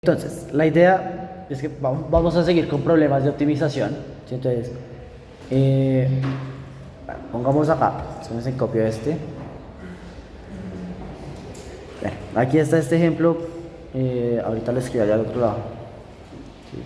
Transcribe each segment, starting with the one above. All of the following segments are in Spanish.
Entonces, la idea es que vamos a seguir con problemas de optimización. ¿Sí? Entonces, bueno, pongamos acá, entonces copio este. Bueno, aquí está este ejemplo, ahorita lo escribí allá al otro lado. ¿Sí?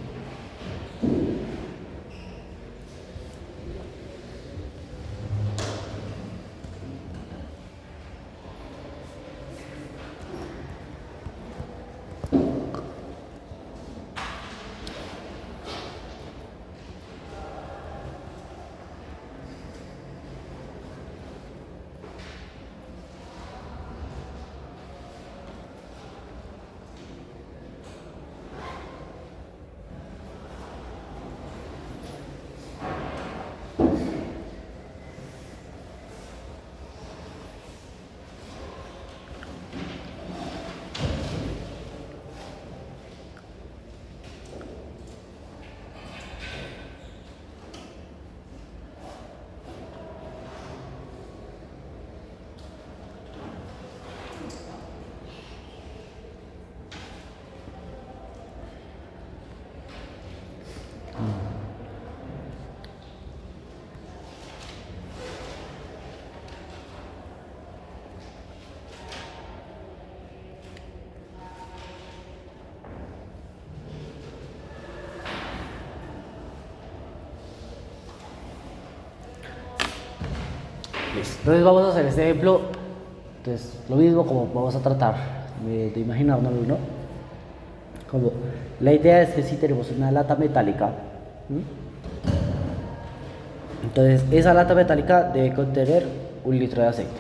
Listo. Entonces vamos a hacer este ejemplo. Entonces, lo mismo como vamos a tratar de imaginárnoslo, ¿no? Como la idea es que si tenemos una lata metálica, ¿sí? Entonces esa lata metálica debe contener 1 litro de aceite.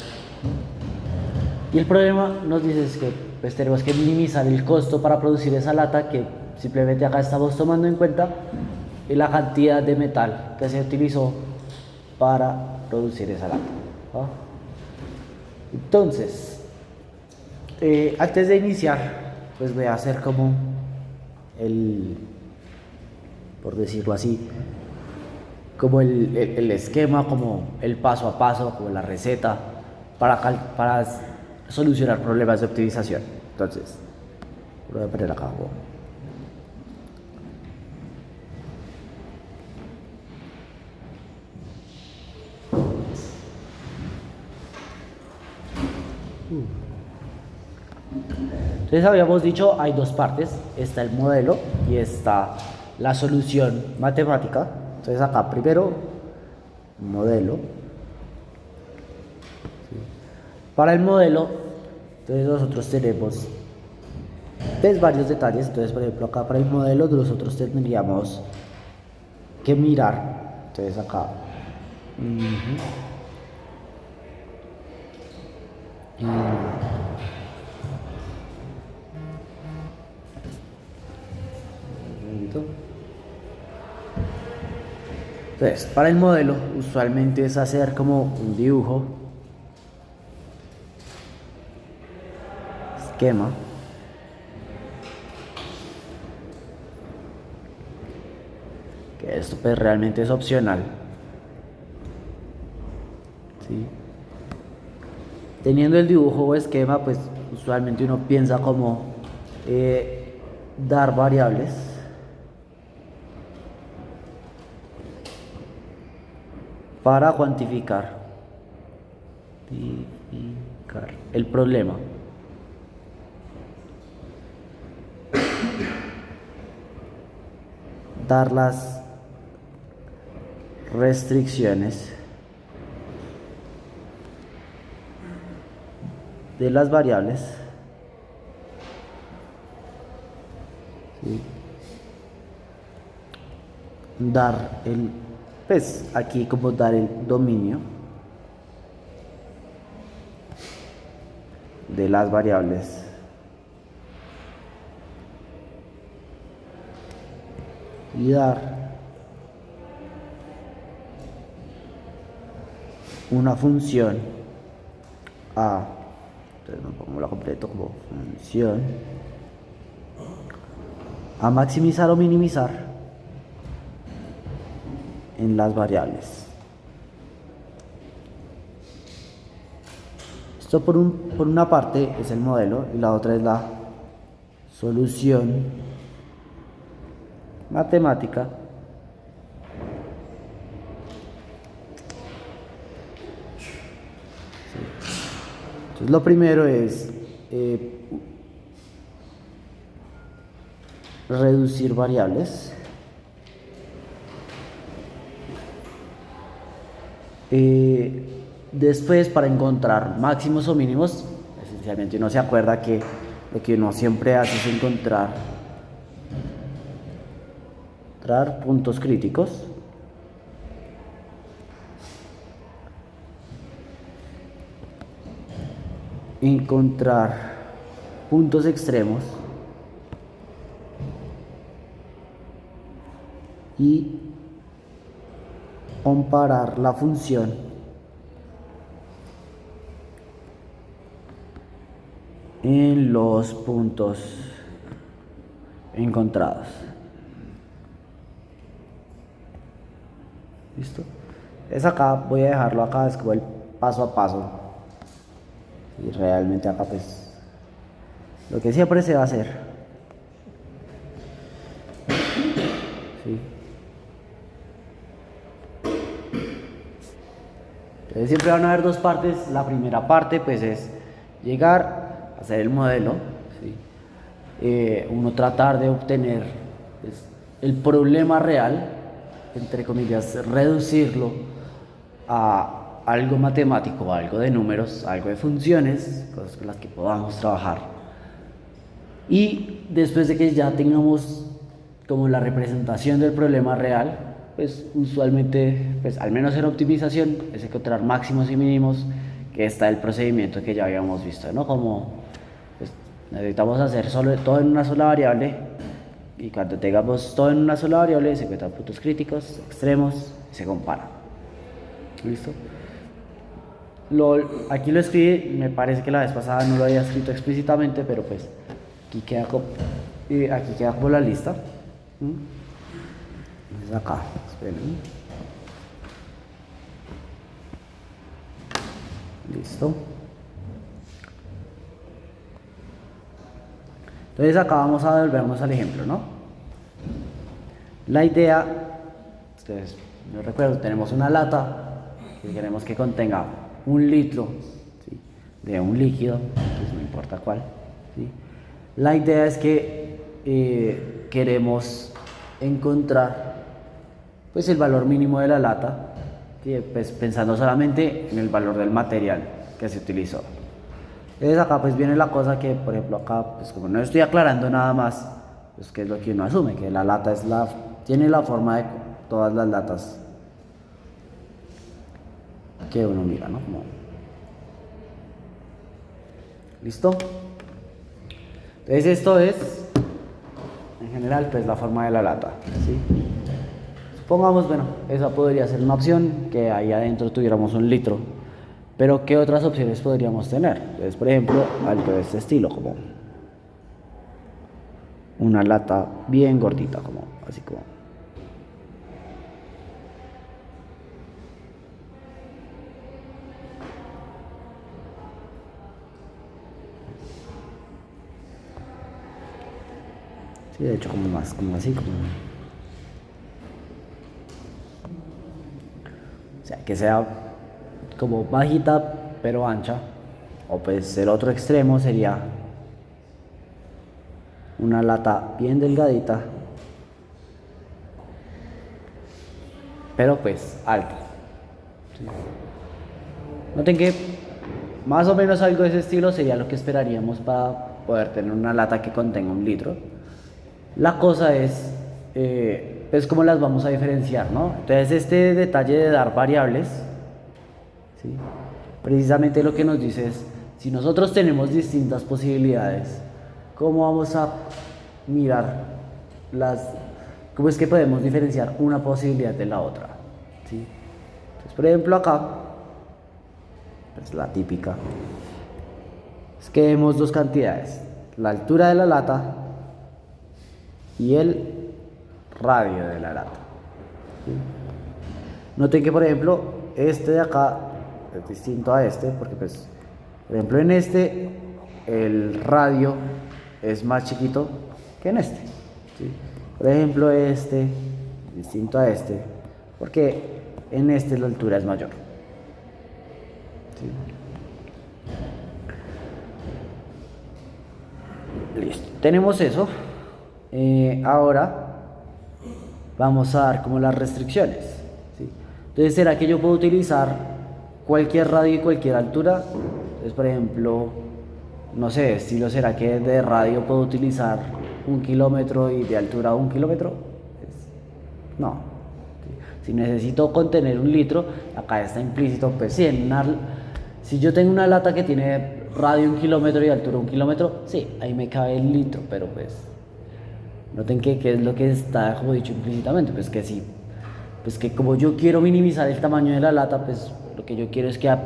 Y el problema nos dice es que pues, tenemos que minimizar el costo para producir esa lata, que simplemente acá estamos tomando en cuenta la cantidad de metal que se utilizó para producir esa lata, ¿no? Entonces, antes de iniciar, pues voy a hacer como por decirlo así, como el esquema, como el paso a paso, como la receta para solucionar problemas de optimización. Entonces, lo voy a poner acá abajo. Entonces habíamos dicho, hay dos partes, está el modelo y está la solución matemática. Entonces acá primero, modelo. Para el modelo, entonces nosotros tenemos varios detalles. Entonces, por ejemplo, acá para el modelo nosotros tendríamos que mirar. Entonces acá. Entonces, para el modelo, usualmente es hacer como un dibujo, esquema, que esto pues realmente es opcional, ¿sí? Teniendo el dibujo o esquema, pues usualmente uno piensa como dar variables para cuantificar el problema. Dar las restricciones de las variables, ¿sí? Dar pues aquí como dar el dominio de las variables y dar una función a, entonces no pongo la completo como función a maximizar o minimizar en las variables. Esto por una parte es el modelo y la otra es la solución matemática entonces lo primero es reducir variables. Después, para encontrar máximos o mínimos, esencialmente uno se acuerda que lo que uno siempre hace es encontrar puntos críticos. Encontrar puntos extremos y comparar la función en los puntos encontrados. ¿Listo? Es acá, voy a dejarlo acá, es como el paso a paso. Y realmente acá pues lo que siempre se va a hacer. ¿Sí? Entonces siempre van a haber dos partes. La primera parte pues es llegar a hacer el modelo, ¿sí? Uno tratar de obtener pues, el problema real, entre comillas, reducirlo a algo matemático, algo de números, algo de funciones, cosas con las que podamos trabajar. Y después de que ya tengamos como la representación del problema real, pues usualmente, pues al menos en optimización, es encontrar máximos y mínimos, que está el procedimiento que ya habíamos visto, ¿no? Como pues, necesitamos hacer todo en una sola variable, y cuando tengamos todo en una sola variable, se encuentran puntos críticos, extremos, y se compara. ¿Listo? Aquí lo escribí, me parece que la vez pasada no lo había escrito explícitamente, pero pues aquí queda como la lista. Entonces acá, esperen. Listo. Entonces acá vamos a devolvernos al ejemplo, ¿no? La idea, ustedes, yo recuerdo, tenemos una lata que queremos que contenga 1 litro, ¿sí? De un líquido, pues no importa cuál, ¿sí? La idea es que queremos encontrar pues el valor mínimo de la lata, ¿sí? Pues pensando solamente en el valor del material que se utilizó. Entonces acá pues viene la cosa que, por ejemplo, acá pues como no estoy aclarando nada más, pues que es lo que uno asume, que la lata tiene la forma de todas las latas que uno mira, ¿no? ¿Listo? Entonces esto es, en general, pues la forma de la lata, ¿sí? Supongamos, bueno, esa podría ser una opción, que ahí adentro tuviéramos 1 litro, pero ¿qué otras opciones podríamos tener? Entonces, por ejemplo, algo de este estilo, como una lata bien gordita, como así como... Sí, de hecho como más, como así, como... O sea, que sea como bajita pero ancha. O pues el otro extremo sería una lata bien delgadita, pero pues alta. ¿Sí? Noten que más o menos algo de ese estilo sería lo que esperaríamos para poder tener una lata que contenga 1 litro. La cosa es pues cómo las vamos a diferenciar, ¿no? Entonces este detalle de dar variables, ¿sí? Precisamente lo que nos dice es, si nosotros tenemos distintas posibilidades, ¿cómo vamos a mirar cómo es que podemos diferenciar una posibilidad de la otra? ¿Sí? Entonces, por ejemplo, acá, es la típica, es que vemos 2 cantidades, la altura de la lata y el radio de la lata. ¿Sí? Noten que, por ejemplo, este de acá es distinto a este, porque pues, por ejemplo, en este el radio es más chiquito que en este, ¿sí? Por ejemplo, este, distinto a este, porque en este la altura es mayor. ¿Sí? Listo, tenemos eso. Ahora vamos a dar como las restricciones. ¿Sí? Entonces, ¿será que yo puedo utilizar cualquier radio y cualquier altura? Entonces, por ejemplo, no sé, estilo, ¿será que de radio puedo utilizar 1 kilómetro y de altura 1 kilómetro? No. Si necesito contener 1 litro, acá está implícito, pues sí, si yo tengo una lata que tiene radio 1 kilómetro y altura 1 kilómetro, sí, ahí me cabe el litro, pero pues noten que es lo que está como dicho implícitamente, pues que sí, pues que como yo quiero minimizar el tamaño de la lata, pues lo que yo quiero es que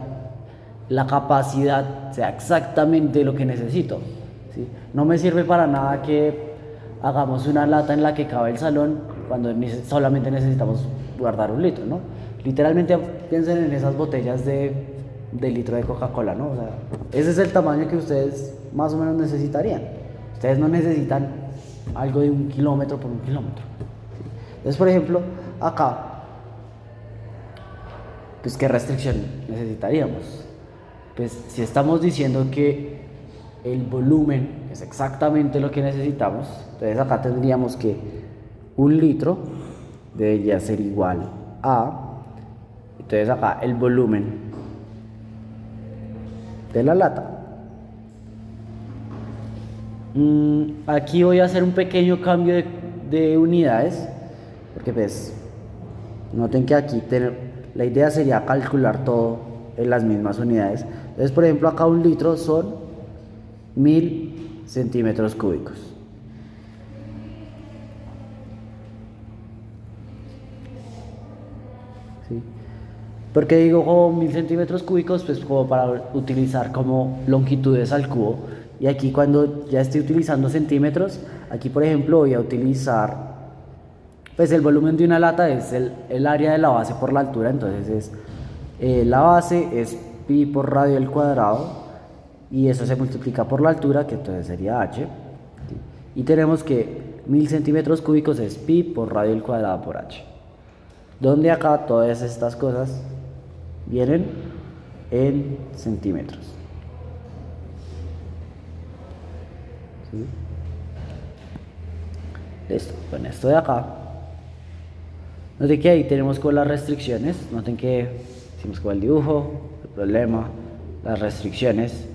la capacidad sea exactamente lo que necesito, ¿sí? No me sirve para nada que hagamos una lata en la que cabe el salón cuando solamente necesitamos guardar 1 litro, ¿no? Literalmente piensen en esas botellas de litro de Coca-Cola, ¿no? O sea, ese es el tamaño que ustedes más o menos necesitarían. Ustedes no necesitan algo de 1 kilómetro por 1 kilómetro. ¿Sí? Entonces, por ejemplo, acá, pues, ¿qué restricción necesitaríamos? Pues, si estamos diciendo que el volumen es exactamente lo que necesitamos, entonces acá tendríamos que 1 litro debería ser igual a, entonces acá el volumen de la lata. Aquí voy a hacer un pequeño cambio de unidades, porque pues noten que aquí la idea sería calcular todo en las mismas unidades. Entonces, por ejemplo, acá 1 litro son 1000 centímetros cúbicos. ¿Sí? ¿Por qué digo como 1000 centímetros cúbicos? Pues como para utilizar como longitudes al cubo. Y aquí cuando ya esté utilizando centímetros, aquí por ejemplo voy a utilizar, pues el volumen de una lata es el área de la base por la altura. Entonces la base es pi por radio al cuadrado y eso se multiplica por la altura, que entonces sería h. ¿Sí? Y tenemos que 1000 centímetros cúbicos es pi por radio al cuadrado por h. Donde acá todas estas cosas vienen en centímetros. ¿Sí? Listo, con esto de acá. Noten que ahí tenemos con las restricciones. Noten que hicimos con el dibujo, el problema, las restricciones.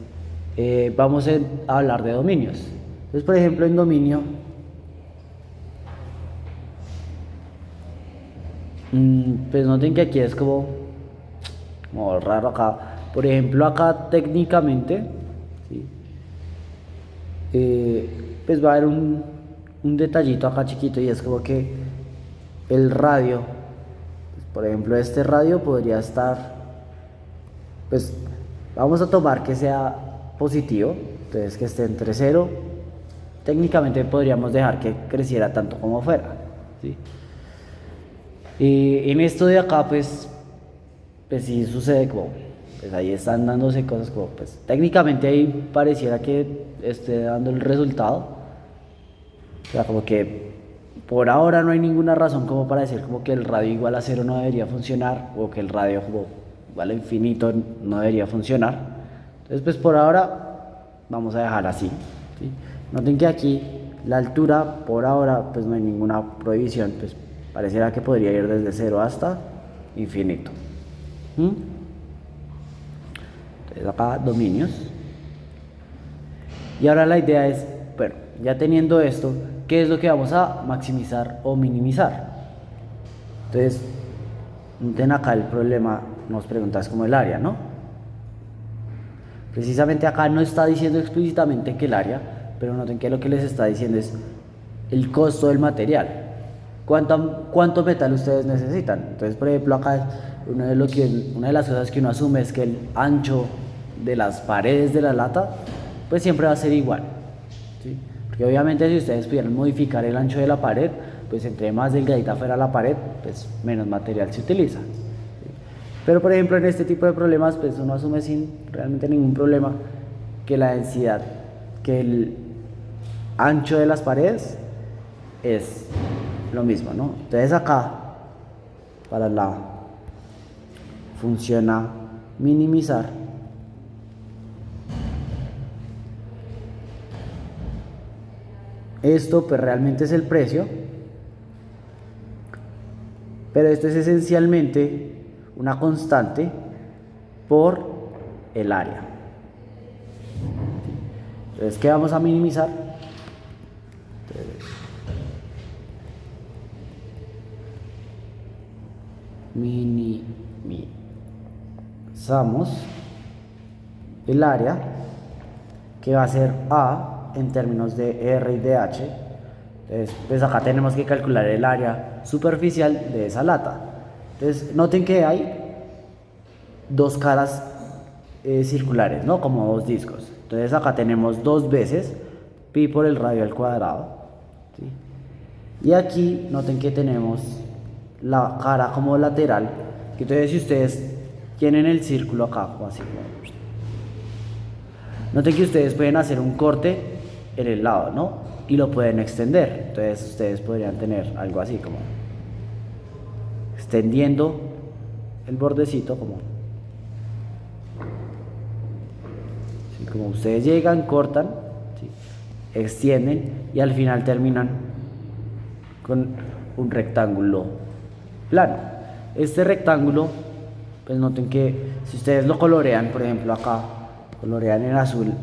Vamos a hablar de dominios. Entonces, por ejemplo, en dominio, pues noten que aquí es como raro acá. Por ejemplo, acá técnicamente, ¿sí? Pues va a haber un detallito acá chiquito y es como que el radio, pues por ejemplo este radio podría estar, pues vamos a tomar que sea positivo, entonces que esté entre 0, técnicamente podríamos dejar que creciera tanto como fuera, ¿sí? Y en esto de acá pues sí sucede como, pues ahí están dándose cosas como, pues técnicamente ahí pareciera que esté dando el resultado. O sea, como que por ahora no hay ninguna razón como para decir como que el radio igual a 0 no debería funcionar, o que el radio como igual a infinito no debería funcionar. Entonces pues por ahora vamos a dejar así, ¿sí? Noten que aquí la altura por ahora pues no hay ninguna prohibición, pues pareciera que podría ir desde 0 hasta infinito. Entonces acá dominios. Y ahora la idea es, bueno, ya teniendo esto, ¿qué es lo que vamos a maximizar o minimizar? Entonces, noten acá el problema, nos preguntas como el área, ¿no? Precisamente acá no está diciendo explícitamente que el área, pero noten que lo que les está diciendo es el costo del material. ¿Cuánto metal ustedes necesitan? Entonces, por ejemplo, acá una de las cosas que uno asume es que el ancho de las paredes de la lata, pues siempre va a ser igual, ¿sí? Porque obviamente si ustedes pudieran modificar el ancho de la pared, pues entre más delgadita fuera la pared, pues menos material se utiliza, ¿sí? Pero por ejemplo en este tipo de problemas, pues uno asume sin realmente ningún problema que la densidad, que el ancho de las paredes es lo mismo, ¿no? Entonces acá, para la función a minimizar, esto pues realmente es el precio, pero esto es esencialmente una constante por el área. Entonces, ¿qué vamos a minimizar? Minimizamos el área, que va a ser A en términos de R y de H. Entonces, pues acá tenemos que calcular el área superficial de esa lata. Entonces, noten que hay dos caras circulares, ¿no? Como dos discos. Entonces, acá tenemos dos veces pi por el radio al cuadrado, ¿sí? Y aquí, noten que tenemos la cara como lateral, que entonces si ustedes tienen el círculo acá, o así, noten que ustedes pueden hacer un corte en el lado, ¿no? Y lo pueden extender. Entonces ustedes podrían tener algo así, como extendiendo el bordecito, como ustedes llegan, cortan, ¿sí? Extienden y al final terminan con un rectángulo plano. Este rectángulo, pues noten que si ustedes lo colorean, por ejemplo acá, colorean en azul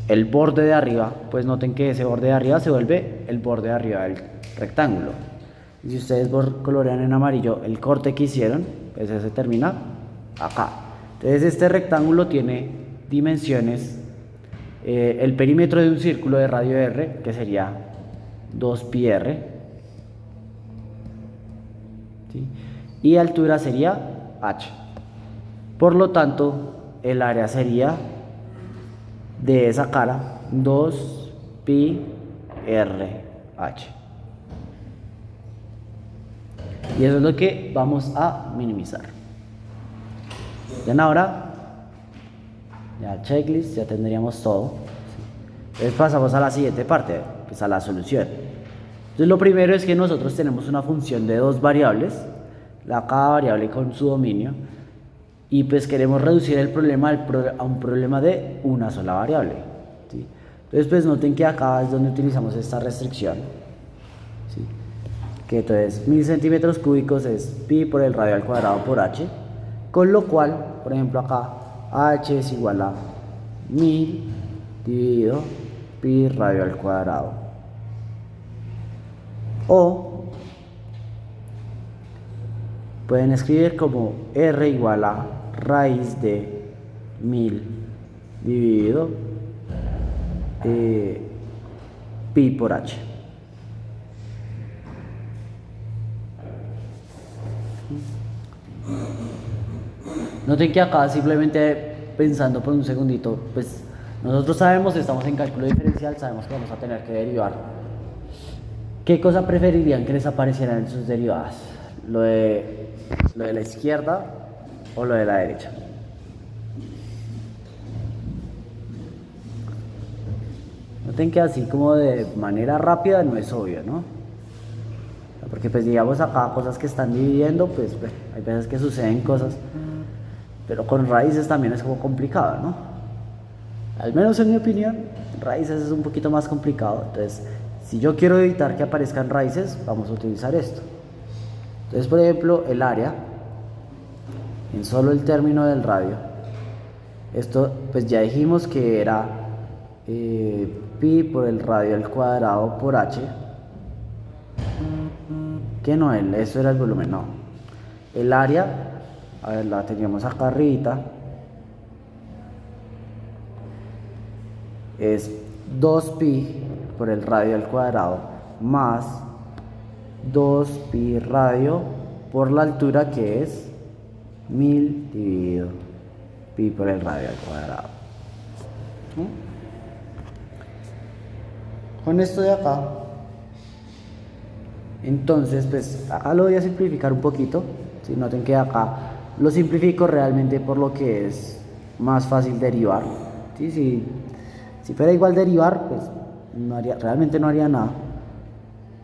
el borde de arriba, pues noten que ese borde de arriba se vuelve el borde de arriba del rectángulo. Y si ustedes colorean en amarillo el corte que hicieron, pues ese termina acá. Entonces este rectángulo tiene dimensiones, el perímetro de un círculo de radio R, que sería 2πr, ¿sí? Y altura sería h. Por lo tanto, el área sería de esa cara 2πrh. Y eso es lo que vamos a minimizar. Bien, ahora ya checklist, ya tendríamos todo. Entonces pasamos a la siguiente parte, pues a la solución. Entonces lo primero es que nosotros tenemos una función de dos variables, cada variable con su dominio, y pues queremos reducir el problema a un problema de una sola variable, ¿sí? Entonces pues noten que acá es donde utilizamos esta restricción, ¿sí? Que entonces 1000 centímetros cúbicos es pi por el radio al cuadrado por h, con lo cual, por ejemplo acá, h es igual a 1000 dividido pi radio al cuadrado. O pueden escribir como r igual a raíz de 1000 dividido pi por h. Noten que acá simplemente pensando por un segundito, pues nosotros sabemos, estamos en cálculo diferencial, sabemos que vamos a tener que derivar. ¿Qué cosa preferirían que les apareciera en sus derivadas? ¿Lo de la izquierda o lo de la derecha? Noten que así como de manera rápida no es obvio, ¿no? Porque pues digamos acá cosas que están dividiendo, pues hay veces que suceden cosas, pero con raíces también es como complicado, ¿no? Al menos en mi opinión, raíces es un poquito más complicado. Entonces, si yo quiero evitar que aparezcan raíces, vamos a utilizar esto. Entonces, por ejemplo, el área, en solo el término del radio, esto pues ya dijimos que era pi por el radio al cuadrado por h, que no, eso era el volumen, no. El área, a ver, la teníamos acá arribita, es 2pi por el radio al cuadrado más 2pi radio por la altura, que es 1000 dividido pi por el radio al cuadrado. Con esto de acá, entonces pues acá lo voy a simplificar un poquito. Si noten que acá lo simplifico realmente por lo que es más fácil derivar, ¿sí? Si fuera igual derivar, pues realmente no haría nada.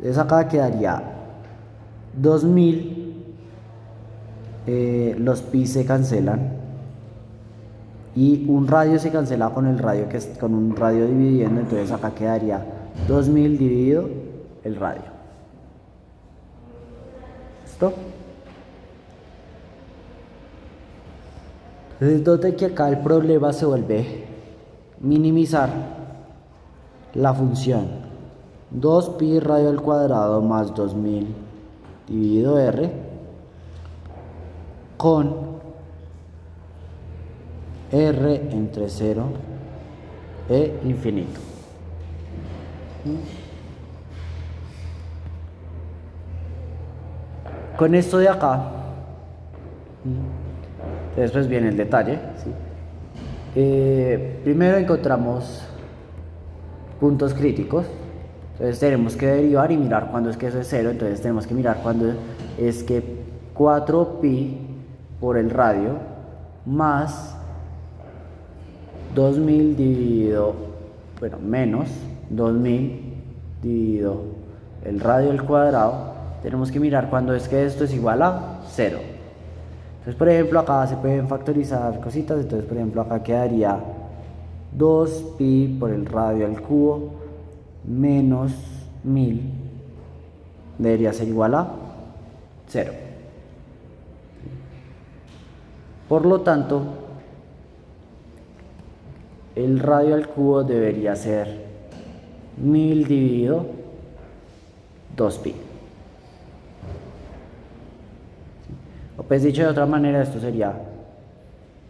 Entonces acá quedaría 2000, los pi se cancelan y un radio se cancela con el radio, que es con un radio dividiendo, entonces acá quedaría 2000 dividido el radio. ¿Listo? Entonces noten que acá el problema se vuelve minimizar la función 2pi radio al cuadrado más 2000 dividido r con r entre 0 e infinito. Con esto de acá, después viene el detalle, ¿sí? Primero encontramos puntos críticos, entonces tenemos que derivar y mirar cuándo es que eso es 0, entonces tenemos que mirar cuándo es que 4pi por el radio más 2000 dividido, bueno, menos 2000 dividido el radio al cuadrado, tenemos que mirar cuándo es que esto es igual a 0. Entonces, por ejemplo, acá se pueden factorizar cositas, entonces, por ejemplo, acá quedaría 2pi por el radio al cubo menos 1000 debería ser igual a 0. Por lo tanto, el radio al cubo debería ser 1000 dividido 2pi. O pues dicho de otra manera, esto sería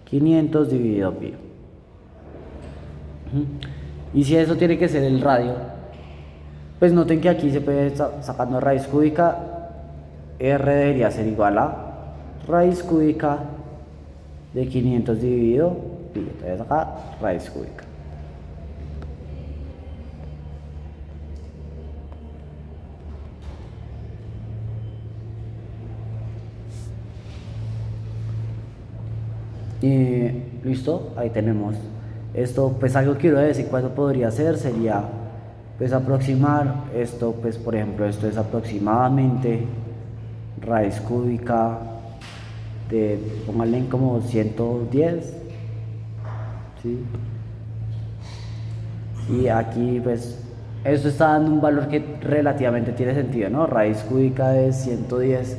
500 dividido pi. Y si eso tiene que ser el radio, pues noten que aquí se puede estar sacando raíz cúbica, r debería ser igual a raíz cúbica de 500 dividido pi. Entonces acá raíz cúbica. Y listo, ahí tenemos esto. Pues algo que quiero decir cuánto podría ser sería pues aproximar esto, pues por ejemplo esto es aproximadamente raíz cúbica de, pónganle en como 110, ¿sí? Y aquí pues esto está dando un valor que relativamente tiene sentido, ¿no? Raíz cúbica de 110,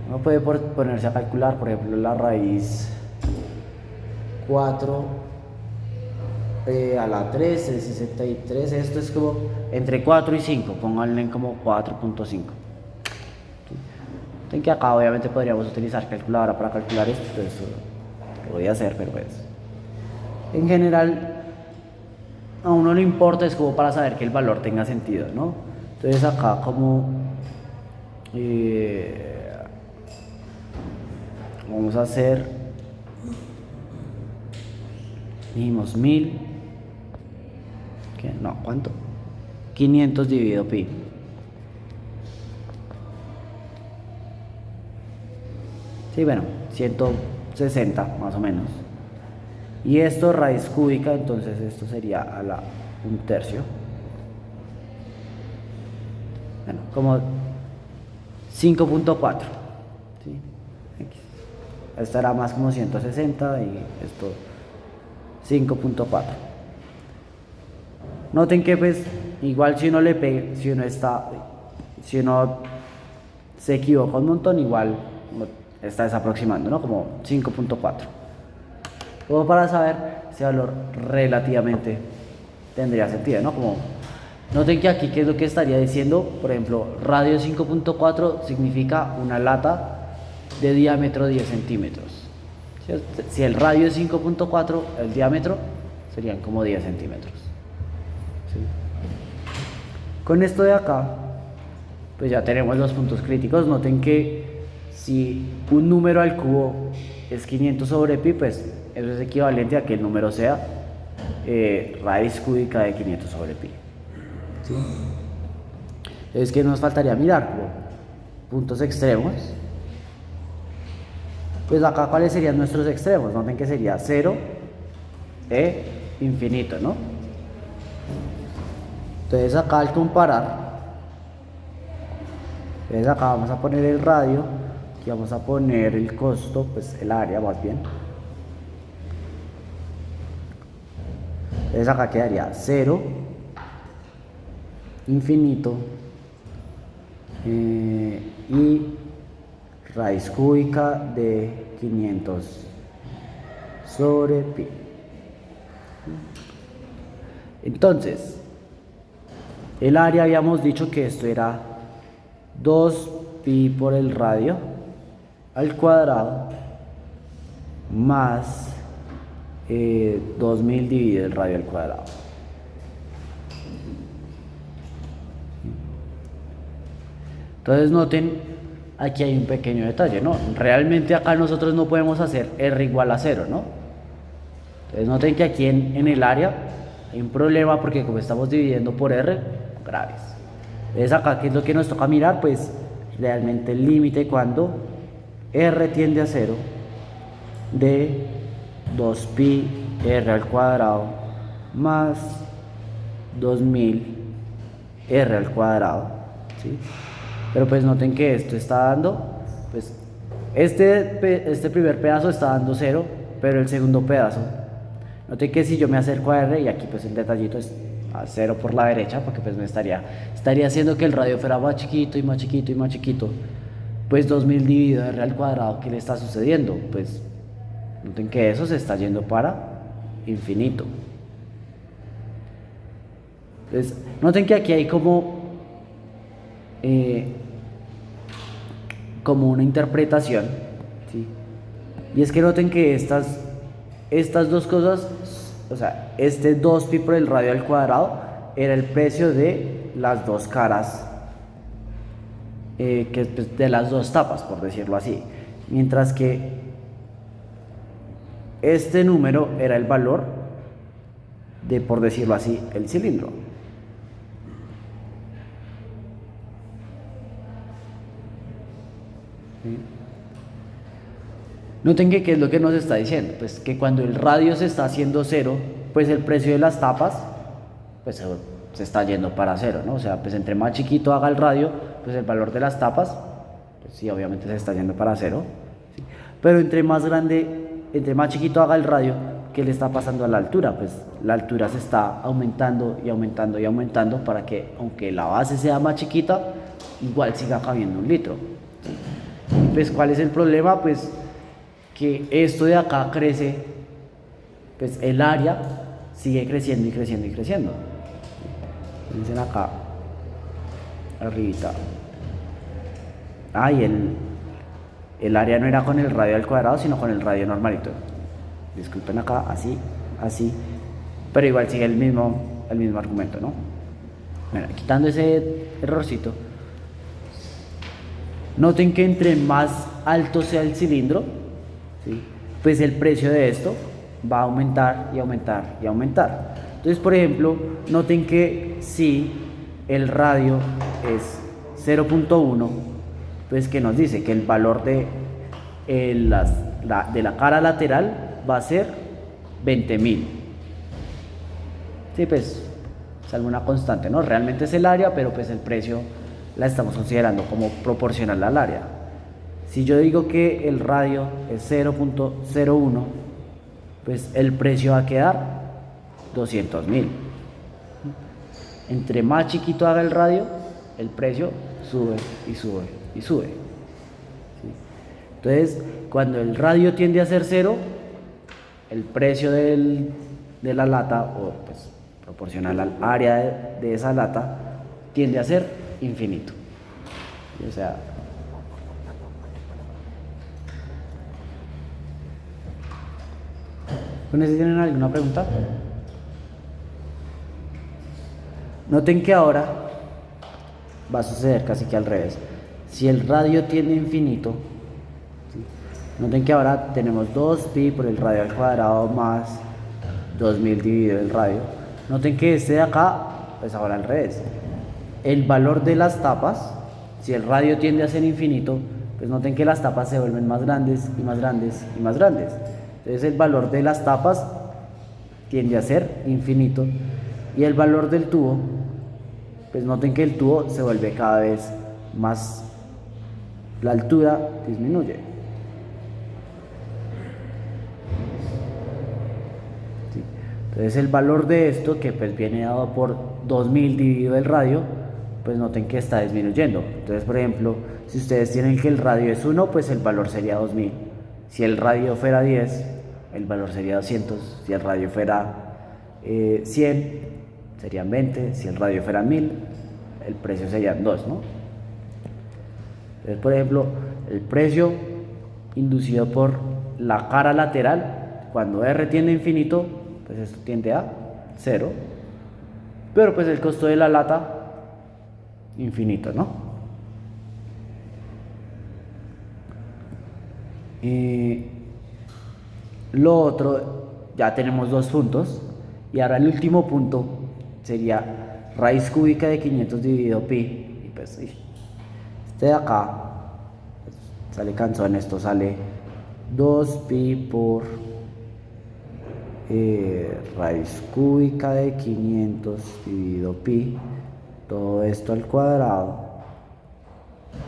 uno puede ponerse a calcular, por ejemplo, la raíz 4 a la 3 es 63, esto es como entre 4 y 5, pónganle en como 4.5. Entonces que acá obviamente podríamos utilizar calculadora para calcular esto, entonces lo voy a hacer, pero pues en general a uno le importa, es como para saber que el valor tenga sentido, ¿no? Entonces acá como vamos a hacer, dijimos 1000, ¿qué? No, ¿cuánto? 500 dividido pi. Sí, bueno, 160 más o menos. Y esto raíz cúbica, entonces esto sería a la 1/3. Bueno, como 5.4. ¿Sí? Esto era más como 160 y esto 5.4. Noten que pues igual si uno le pega, si uno se equivoca un montón, igual está desaproximando, ¿no? Como 5.4. Como para saber ese valor relativamente tendría sentido, ¿no? Como noten que aquí, ¿qué es lo que estaría diciendo? Por ejemplo, radio 5.4 significa una lata de diámetro 10 centímetros. Si el radio es 5.4, el diámetro serían como 10 centímetros. ¿Sí? Con esto de acá, pues ya tenemos los puntos críticos. Noten que si un número al cubo es 500 sobre pi, pues eso es equivalente a que el número sea raíz cúbica de 500 sobre pi. ¿Sí? Es que nos faltaría mirar como puntos extremos. Pues acá, ¿cuáles serían nuestros extremos? Noten que sería 0 e infinito, ¿no? Entonces acá al comparar, entonces acá vamos a poner el radio, aquí vamos a poner el costo, pues el área más bien. Entonces acá quedaría 0, infinito, y raíz cúbica de 500 sobre pi. Entonces, el área habíamos dicho que esto era 2pi por el radio al cuadrado más 2000 dividido el radio al cuadrado. Entonces noten, aquí hay un pequeño detalle, ¿no? Realmente acá nosotros no podemos hacer r igual a 0, ¿no? Entonces noten que aquí en el área hay un problema porque como estamos dividiendo por r, graves. Entonces acá, ¿qué es lo que nos toca mirar? Pues realmente el límite cuando r tiende a 0 de 2pi r al cuadrado más 2000 r al cuadrado, ¿sí? Pero pues noten que esto está dando, pues este primer pedazo está dando 0, pero el segundo pedazo, noten que si yo me acerco a r, y aquí pues el detallito es a 0 por la derecha, porque pues me estaría haciendo que el radio fuera más chiquito y más chiquito y más chiquito, pues 2000 dividido r al cuadrado, ¿qué le está sucediendo? Pues noten que eso se está yendo para infinito. Entonces, noten que aquí hay como una interpretación, ¿sí? Y es que noten que estas dos cosas, o sea, este 2pi por el radio al cuadrado era el precio de las dos caras, de las dos tapas, por decirlo así, mientras que este número era el valor de, por decirlo así, el cilindro. ¿Sí? Noten que qué es lo que nos está diciendo, pues que cuando el radio se está haciendo 0, pues el precio de las tapas pues se está yendo para 0, ¿no? O sea, pues entre más chiquito haga el radio, pues el valor de las tapas, pues sí, obviamente se está yendo para 0, ¿sí? Pero entre más chiquito haga el radio, ¿qué le está pasando a la altura? Pues la altura se está aumentando y aumentando y aumentando para que, aunque la base sea más chiquita, igual siga cabiendo un litro, ¿sí? Pues ¿cuál es el problema? Pues que esto de acá crece, pues el área sigue creciendo y creciendo y creciendo. Dicen acá, arribita. Y el área no era con el radio al cuadrado, sino con el radio normalito. Disculpen acá, así, pero igual sigue el mismo argumento, ¿no? Bueno, quitando ese errorcito, noten que entre más alto sea el cilindro, ¿sí?, pues el precio de esto va a aumentar y aumentar y aumentar. Entonces, por ejemplo, noten que si el radio es 0.1, pues que nos dice que el valor de la cara lateral va a ser 20.000. Sí, pues es alguna constante, ¿no? Realmente es el área, pero pues el precio la estamos considerando como proporcional al área. Si yo digo que el radio es 0.01, pues el precio va a quedar 200.000. Entre más chiquito haga el radio, el precio sube y sube y sube, ¿sí? Entonces, cuando el radio tiende a ser 0, el precio de la lata, o pues proporcional al área de esa lata, tiende a ser infinito. O sea, ¿con eso tienen alguna pregunta? Noten que ahora va a suceder casi que al revés. Si el radio tiende a infinito, ¿sí?, noten que ahora tenemos 2pi por el radio al cuadrado más 2000 dividido el radio. Noten que este de acá, pues ahora al revés. El valor de las tapas, si el radio tiende a ser infinito, pues noten que las tapas se vuelven más grandes y más grandes y más grandes. Entonces el valor de las tapas tiende a ser infinito y el valor del tubo pues noten que el tubo se vuelve cada vez más, la altura disminuye. ¿Sí? Entonces el valor de esto, que pues viene dado por 2000 dividido el radio, pues noten que está disminuyendo. Entonces, por ejemplo, si ustedes tienen que el radio es 1, pues el valor sería 2000. Si el radio fuera 10, el valor sería 200. Si el radio fuera 100, serían 20. Si el radio fuera 1000, el precio serían 2, ¿no? Entonces, por ejemplo, el precio inducido por la cara lateral, cuando R tiende a infinito, pues esto tiende a 0. Pero pues el costo de la lata, infinito, ¿no? Lo otro, ya tenemos dos puntos. Y ahora el último punto sería raíz cúbica de 500 dividido pi. Y pues este de acá pues, sale cansón. Esto sale 2pi por raíz cúbica de 500 dividido pi. Todo esto al cuadrado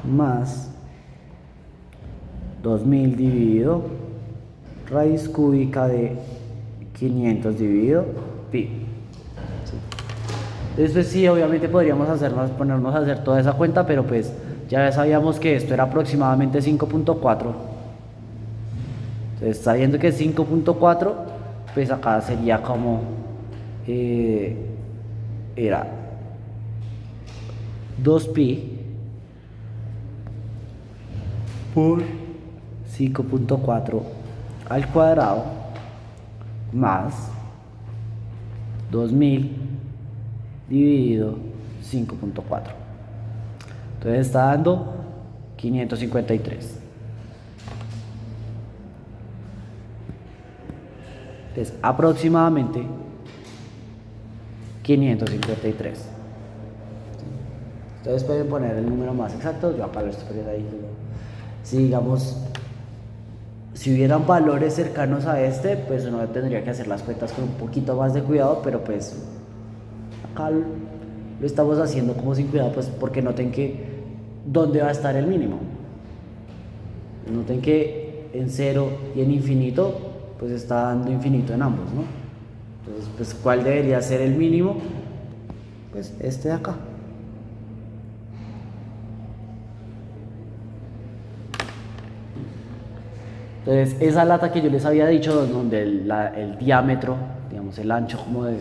más 2000 dividido raíz cúbica de 500 dividido pi. ¿Sí? Entonces sí, obviamente podríamos ponernos a hacer toda esa cuenta, pero pues ya sabíamos que esto era aproximadamente 5.4. Entonces sabiendo que es 5.4, pues acá sería como era 2pi por 5.4 al cuadrado más 2000 dividido 5.4. Entonces está dando 553. Entonces aproximadamente 553. Ustedes pueden poner el número más exacto, yo acá lo estoy poniendo ahí. Si digamos, si hubieran valores cercanos a este, pues uno tendría que hacer las cuentas con un poquito más de cuidado, pero pues acá lo estamos haciendo como sin cuidado, pues porque noten que dónde va a estar el mínimo. Noten que en 0 y en infinito, pues está dando infinito en ambos, ¿no? Entonces, pues ¿cuál debería ser el mínimo? Pues este de acá. Entonces, esa lata que yo les había dicho, donde el diámetro, digamos, el ancho como de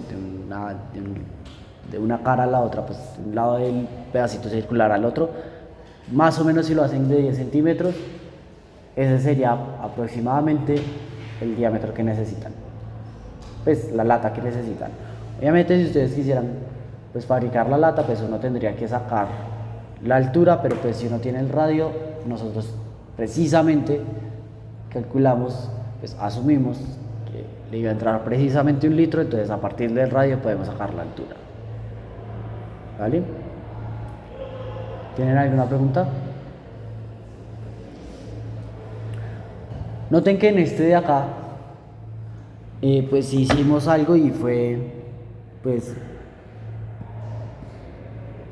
una cara a la otra, pues de un lado del pedacito circular al otro, más o menos si lo hacen de 10 centímetros, ese sería aproximadamente el diámetro que necesitan, pues la lata que necesitan. Obviamente si ustedes quisieran pues fabricar la lata, pues uno tendría que sacar la altura, pero pues si uno tiene el radio, nosotros precisamente calculamos, pues asumimos que le iba a entrar precisamente 1 litro, entonces a partir del radio podemos sacar la altura. ¿Vale? ¿Tienen alguna pregunta? Noten que en este de acá, pues hicimos algo y fue, pues,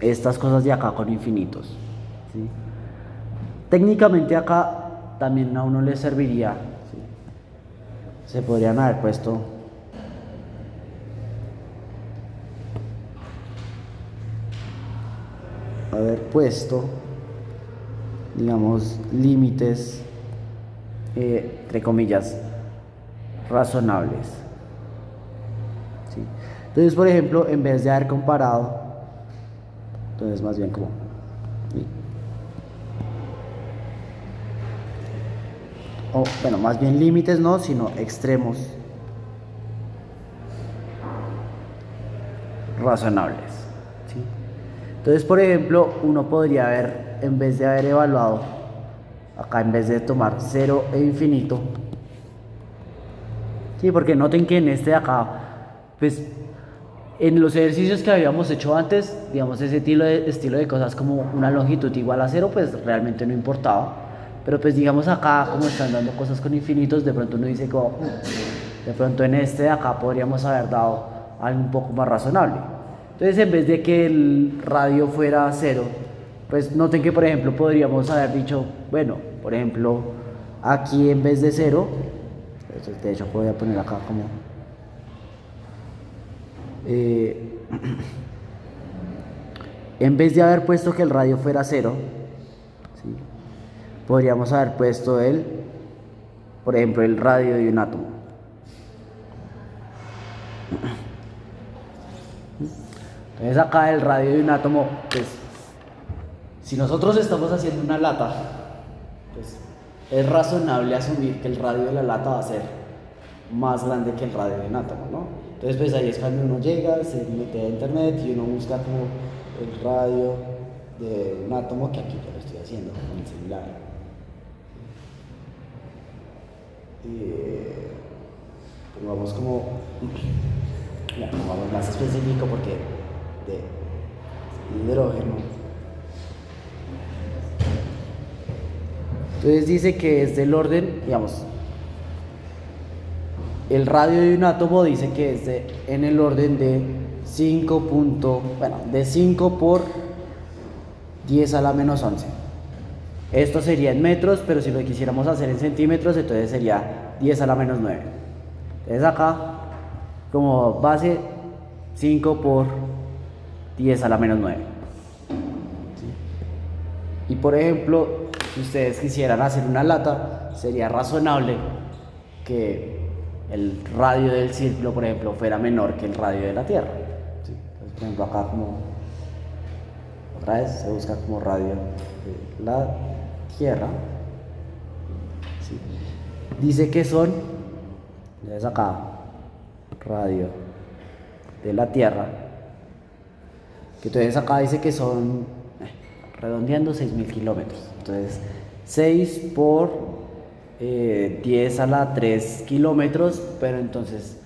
estas cosas de acá con infinitos, ¿sí? Técnicamente acá también a uno le serviría, ¿sí? Se podrían haber puesto digamos límites entre comillas razonables, ¿sí? Entonces, por ejemplo, en vez de haber comparado, entonces más bien como ¿sí? O bueno, más bien límites no, sino extremos razonables, ¿sí? Entonces, por ejemplo, uno podría haber, en vez de haber evaluado acá, en vez de tomar 0 e infinito, sí, porque noten que en este de acá, pues en los ejercicios que habíamos hecho antes, digamos ese estilo de cosas como una longitud igual a 0, pues realmente no importaba. Pero pues digamos acá, como están dando cosas con infinitos, de pronto uno dice como, de pronto en este de acá podríamos haber dado algo un poco más razonable. Entonces, en vez de que el radio fuera cero, pues noten que, por ejemplo, podríamos haber dicho, bueno, por ejemplo, aquí en vez de cero, de hecho voy a poner acá como en vez de haber puesto que el radio fuera cero, ¿sí? Podríamos haber puesto por ejemplo, el radio de un átomo. Entonces acá el radio de un átomo, pues, si nosotros estamos haciendo una lata, pues es razonable asumir que el radio de la lata va a ser más grande que el radio de un átomo, ¿no? Entonces pues ahí es cuando uno llega, se mete a internet y uno busca como el radio de un átomo, que aquí yo lo estoy haciendo con el celular. Pongamos como, ya, pongamos más específico porque de hidrógeno. Entonces dice que es del orden, digamos, el radio de un átomo dice que es en el orden de 5 por 10 a la menos 11. Esto sería en metros, pero si lo quisiéramos hacer en centímetros, entonces sería 10 a la menos 9. Entonces acá, como base, 5 por 10 a la menos 9. ¿Sí? Y por ejemplo, si ustedes quisieran hacer una lata, sería razonable que el radio del círculo, por ejemplo, fuera menor que el radio de la Tierra. ¿Sí? Entonces, por ejemplo, acá como otra vez se busca como radio de la Tierra. ¿Sí? Dice que son, entonces acá, radio de la Tierra, que entonces acá dice que son, redondeando, 6.000 kilómetros. Entonces 6 por 10 a la 3 kilómetros, pero entonces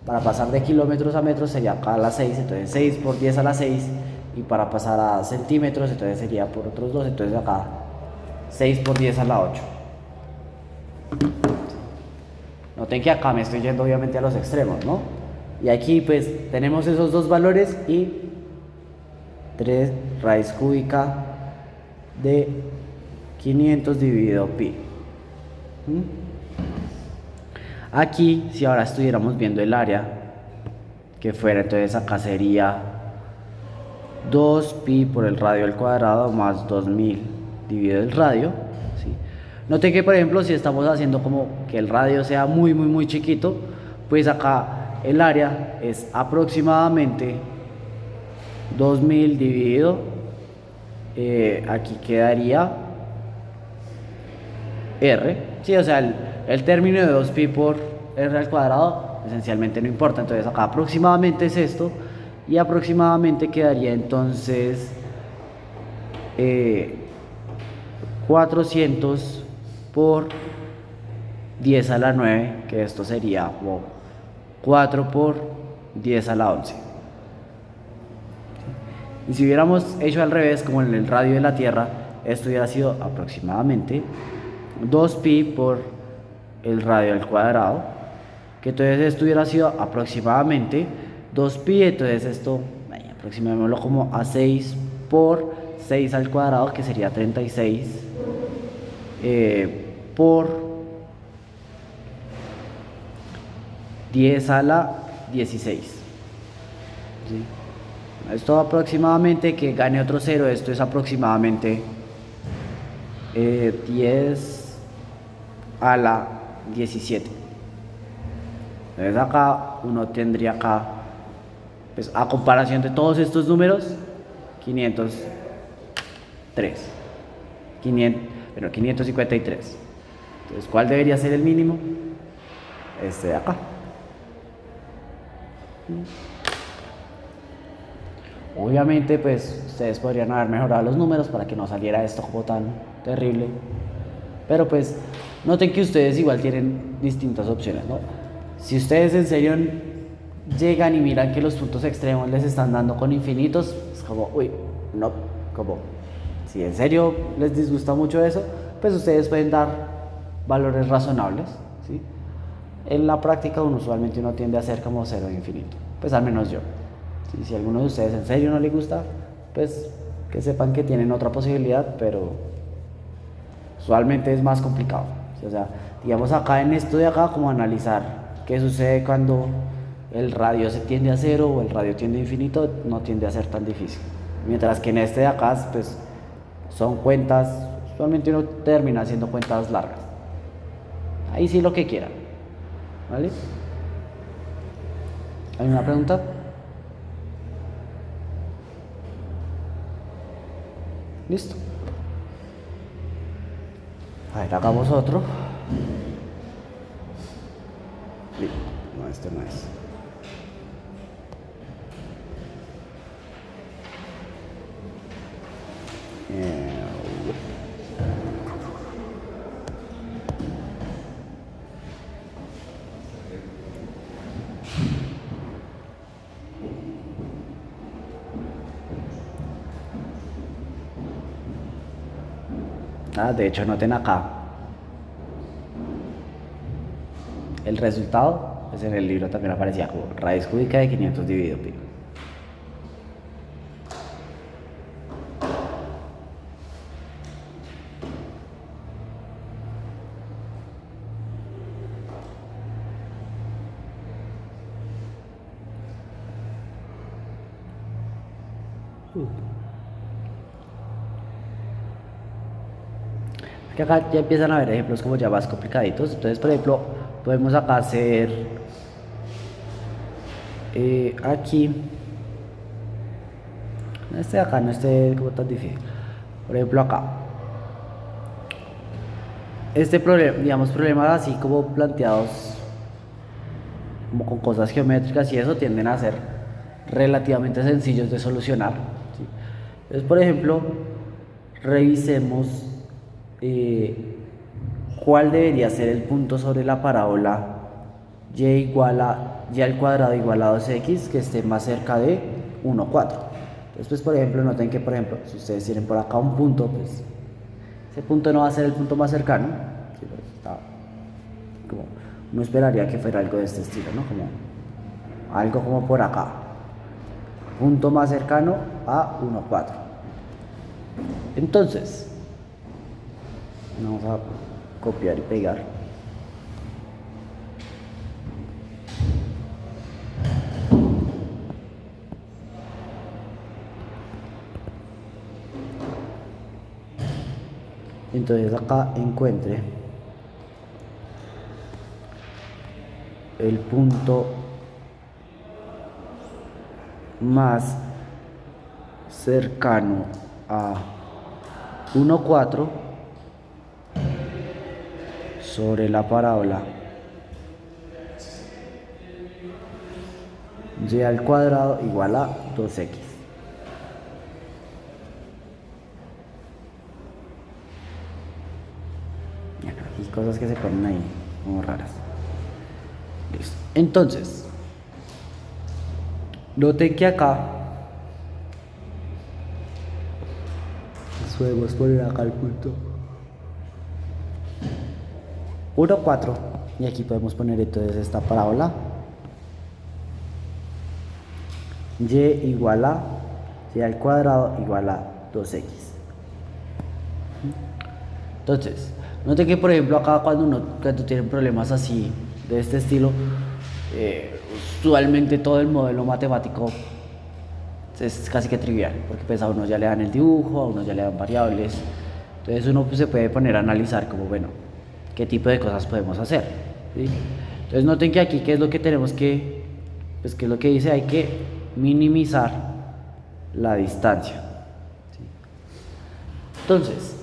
para pasar de kilómetros a metros sería acá a la 6, entonces 6 por 10 a la 6, y para pasar a centímetros entonces sería por otros 2, entonces acá 6 por 10 a la 8. Noten que acá me estoy yendo obviamente a los extremos, ¿no? Y aquí pues tenemos esos dos valores y 3 raíz cúbica de 500 dividido pi. Aquí, si ahora estuviéramos viendo el área que fuera, entonces acá sería 2pi por el radio al cuadrado más 2000 dividido el radio, ¿sí? Noten que, por ejemplo, si estamos haciendo como que el radio sea muy chiquito, pues acá el área es aproximadamente 2000 dividido, aquí quedaría r, sí, o sea, el término de 2pi por r al cuadrado esencialmente no importa, entonces acá aproximadamente es esto, y aproximadamente quedaría entonces 400 por 10 a la 9, que esto sería como 4 por 10 a la 11. Y si hubiéramos hecho al revés, como en el radio de la Tierra, esto hubiera sido aproximadamente 2pi por el radio al cuadrado, que entonces esto hubiera sido aproximadamente 2pi, entonces esto aproximémoslo como a 6 por 6 al cuadrado, que sería 36 por 10 a la 16. ¿Sí? Esto aproximadamente, que gane otro cero, esto es aproximadamente 10 a la 17. Entonces acá uno tendría acá, pues a comparación de todos estos números, 553. Entonces, ¿cuál debería ser el mínimo? Este de acá. Obviamente, pues ustedes podrían haber mejorado los números para que no saliera esto como tan terrible, pero pues noten que ustedes igual tienen distintas opciones, ¿no? Si ustedes en serio llegan y miran que los puntos extremos les están dando con infinitos, es como, uy, no, como, si en serio les disgusta mucho eso, pues ustedes pueden dar valores razonables, ¿sí? En la práctica usualmente uno tiende a hacer como cero infinito, pues al menos yo. Si a alguno de ustedes en serio no le gusta, pues que sepan que tienen otra posibilidad, pero usualmente es más complicado. O sea, digamos acá en esto de acá, como analizar qué sucede cuando el radio se tiende a cero o el radio tiende a infinito, no tiende a ser tan difícil. Mientras que en este de acá, pues son cuentas, usualmente uno termina haciendo cuentas largas. Ahí sí lo que quieran, ¿vale? ¿Hay una pregunta? Listo. A ver, hagamos otro. No, este no es. De hecho, noten acá. El resultado, pues en el libro también aparecía como raíz cúbica de 500 dividido pi. Que acá ya empiezan a ver ejemplos como ya más complicaditos. Entonces, por ejemplo, podemos acá hacer aquí este de acá no esté como tan difícil. Por ejemplo, acá este problema, digamos, problemas así como planteados como con cosas geométricas y eso tienden a ser relativamente sencillos de solucionar, ¿sí? Entonces, por ejemplo, revisemos cuál debería ser el punto sobre la parábola y igual a y al cuadrado igual a 2x que esté más cerca de 1, 4. Entonces, pues, por ejemplo, noten que, por ejemplo, si ustedes tienen por acá un punto, pues ese punto no va a ser el punto más cercano, ¿sí? Pues, como uno esperaría que fuera algo de este estilo, ¿no? Como algo como por acá, punto más cercano a 1, 4. Entonces, vamos a copiar y pegar. Entonces acá encuentre el punto más cercano a 1, 4 sobre la parábola y al cuadrado igual a 2x. Y cosas que se ponen ahí como raras. Listo. Entonces, noten que acá podemos poner acá el punto 1, 4 y aquí podemos poner entonces esta parábola y igual a y al cuadrado igual a 2x. Entonces, note que por ejemplo acá cuando tienen problemas así de este estilo, usualmente todo el modelo matemático es casi que trivial, porque pues a uno ya le dan el dibujo, a uno ya le dan variables, entonces uno pues, se puede poner a analizar como, bueno, qué tipo de cosas podemos hacer, ¿sí? Entonces noten que aquí, ¿qué es lo que tenemos que, pues qué es lo que dice? Hay que minimizar la distancia, ¿sí? Entonces,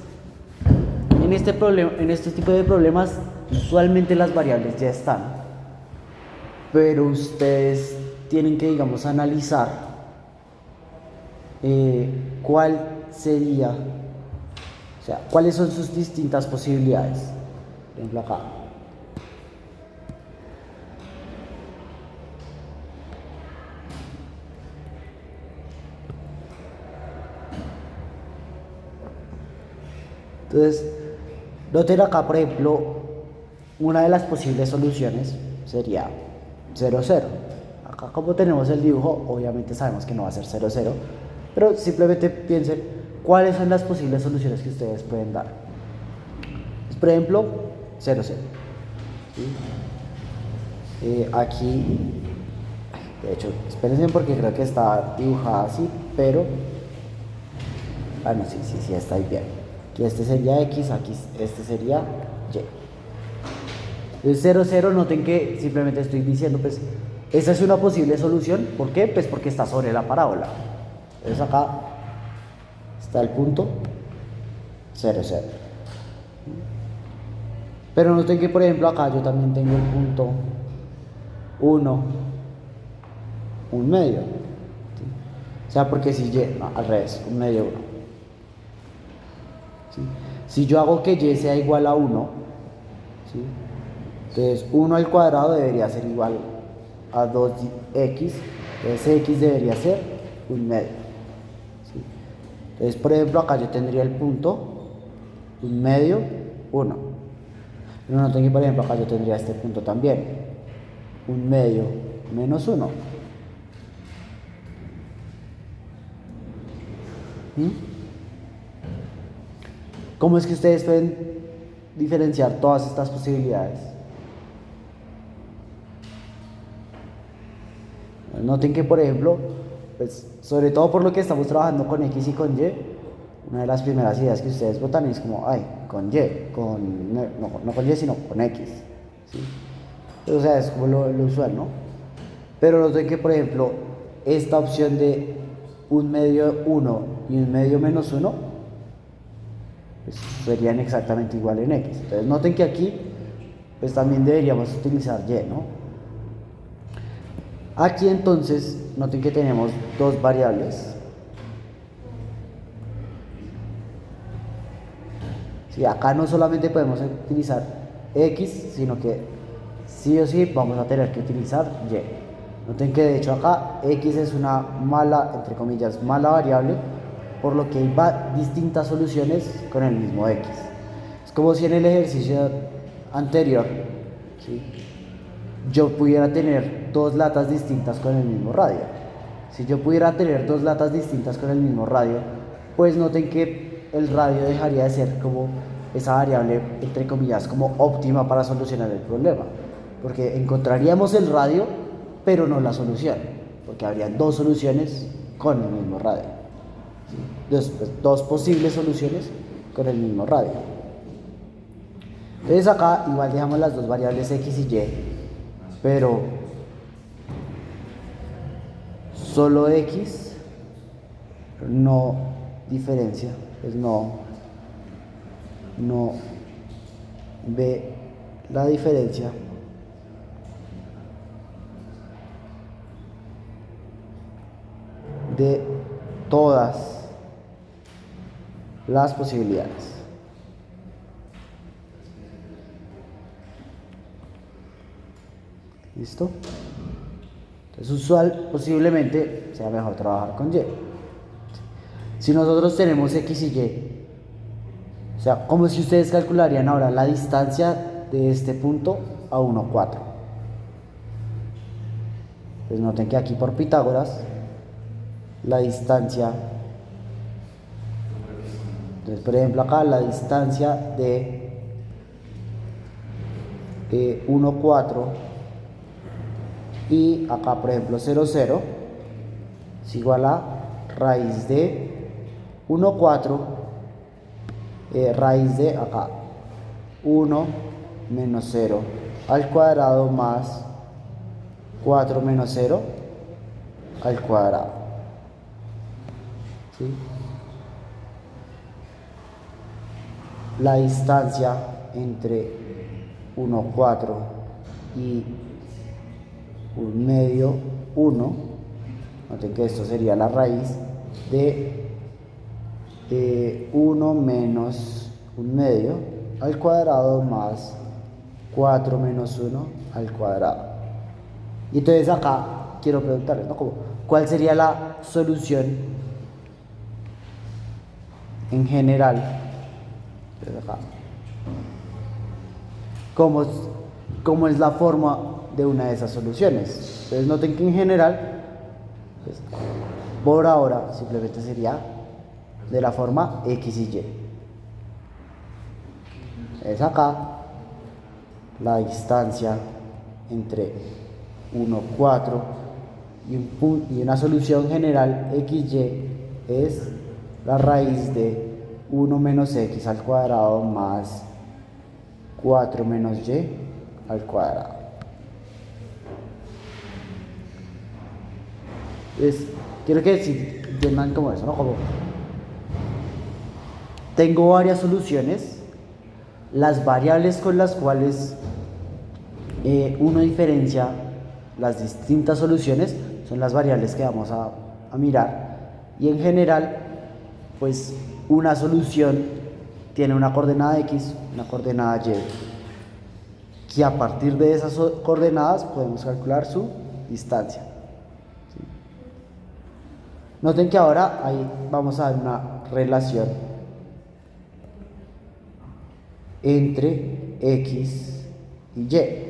en este tipo de problemas, usualmente las variables ya están, pero ustedes tienen que, digamos, analizar cuál sería, o sea, cuáles son sus distintas posibilidades. Por ejemplo, acá. Entonces, noten acá, por ejemplo, una de las posibles soluciones sería 0, 0. Acá como tenemos el dibujo, obviamente sabemos que no va a ser 0, 0, pero simplemente piensen cuáles son las posibles soluciones que ustedes pueden dar. Pues, por ejemplo, 0, 0. ¿Sí? Aquí, de hecho, espérense porque creo que está dibujada así, pero... Ah, no, sí, está ahí bien. Aquí este sería X, aquí este sería Y. Entonces 0, 0, noten que simplemente estoy diciendo, pues, esa es una posible solución. ¿Por qué? Pues porque está sobre la parábola. Entonces acá está el punto 0, 0. Pero noten que, por ejemplo, acá yo también tengo el punto 1, un medio. ¿Sí? O sea, porque si Y, no, al revés, un medio 1. ¿Sí? Si yo hago que Y sea igual a 1, ¿sí? Entonces 1 al cuadrado debería ser igual a 2x, entonces x debería ser un medio. ¿Sí? Entonces, por ejemplo, acá yo tendría el punto un medio 1. Pero noten que, por ejemplo, acá yo tendría este punto también, un medio menos 1. ¿Cómo es que ustedes pueden diferenciar todas estas posibilidades? Noten que, por ejemplo, pues, sobre todo por lo que estamos trabajando con X y con Y, una de las primeras ideas que ustedes votan es como, ay, con Y, no con Y, sino con X. ¿Sí? O sea, es como lo usual, ¿no? Pero noten que, por ejemplo, esta opción de un medio 1 y un medio menos 1, pues, serían exactamente igual en X. Entonces, noten que aquí, pues también deberíamos utilizar Y, ¿no? Aquí entonces, noten que tenemos dos variables. Sí, acá no solamente podemos utilizar X, sino que sí o sí vamos a tener que utilizar Y. Noten que de hecho acá X es una mala, entre comillas, mala variable, por lo que hay distintas soluciones con el mismo X. Es como si en el ejercicio anterior, ¿sí?, yo pudiera tener dos latas distintas con el mismo radio. Si yo pudiera tener dos latas distintas con el mismo radio, pues noten que el radio dejaría de ser como esa variable, entre comillas, como óptima para solucionar el problema. Porque encontraríamos el radio, pero no la solución. Porque habría dos soluciones con el mismo radio. ¿Sí? Dos posibles soluciones con el mismo radio. Entonces acá igual dejamos las dos variables X y Y, pero solo X no diferencia, pues no ve la diferencia de todas las posibilidades. ¿Listo? Entonces, posiblemente sea mejor trabajar con Y. Si nosotros tenemos X y Y, o sea, como si ustedes calcularían ahora la distancia de este punto a 1, 4. Pues noten que aquí por Pitágoras, la distancia, entonces por ejemplo acá la distancia de 1, 4 y acá por ejemplo 0, 0 es igual a raíz de 1, 4 raíz de acá 1 menos 0 al cuadrado más 4 menos 0 al cuadrado. ¿Sí? La distancia entre 1, 4 y un medio 1, noten que esto sería la raíz de 1 menos un medio al cuadrado más 4 menos 1 al cuadrado. Y entonces acá quiero preguntarles, ¿no?, ¿cuál sería la solución en general? Entonces acá, ¿cómo es la forma de una de esas soluciones. Entonces noten que en general, pues, por ahora simplemente sería de la forma x y y. Es acá la distancia entre 1, 4 y una solución general xy es la raíz de 1 menos x al cuadrado más 4 menos y al cuadrado. Entonces, quiero que si entiendan como eso, ¿no? Como tengo varias soluciones, las variables con las cuales uno diferencia las distintas soluciones son las variables que vamos a mirar, y en general pues una solución tiene una coordenada x, una coordenada y, que a partir de esas coordenadas podemos calcular su distancia. ¿Sí? Noten que ahora ahí vamos a ver una relación entre x y y.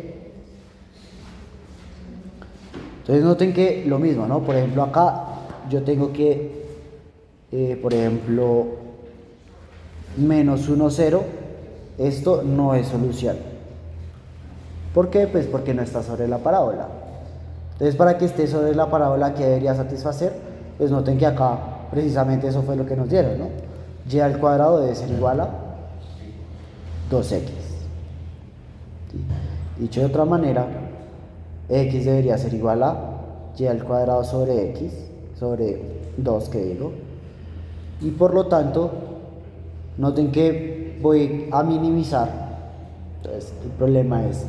Entonces noten que lo mismo, ¿no? Por ejemplo, acá yo tengo que, por ejemplo, menos 1, 0, esto no es solución. ¿Por qué? Pues porque no está sobre la parábola. Entonces, para que esté sobre la parábola, ¿qué debería satisfacer? Pues noten que acá precisamente eso fue lo que nos dieron, ¿no? Y al cuadrado debe ser igual a 2x. ¿Sí? Dicho de otra manera, x debería ser igual a y al cuadrado sobre x, sobre 2 que digo, y por lo tanto noten que voy a minimizar. Entonces el problema es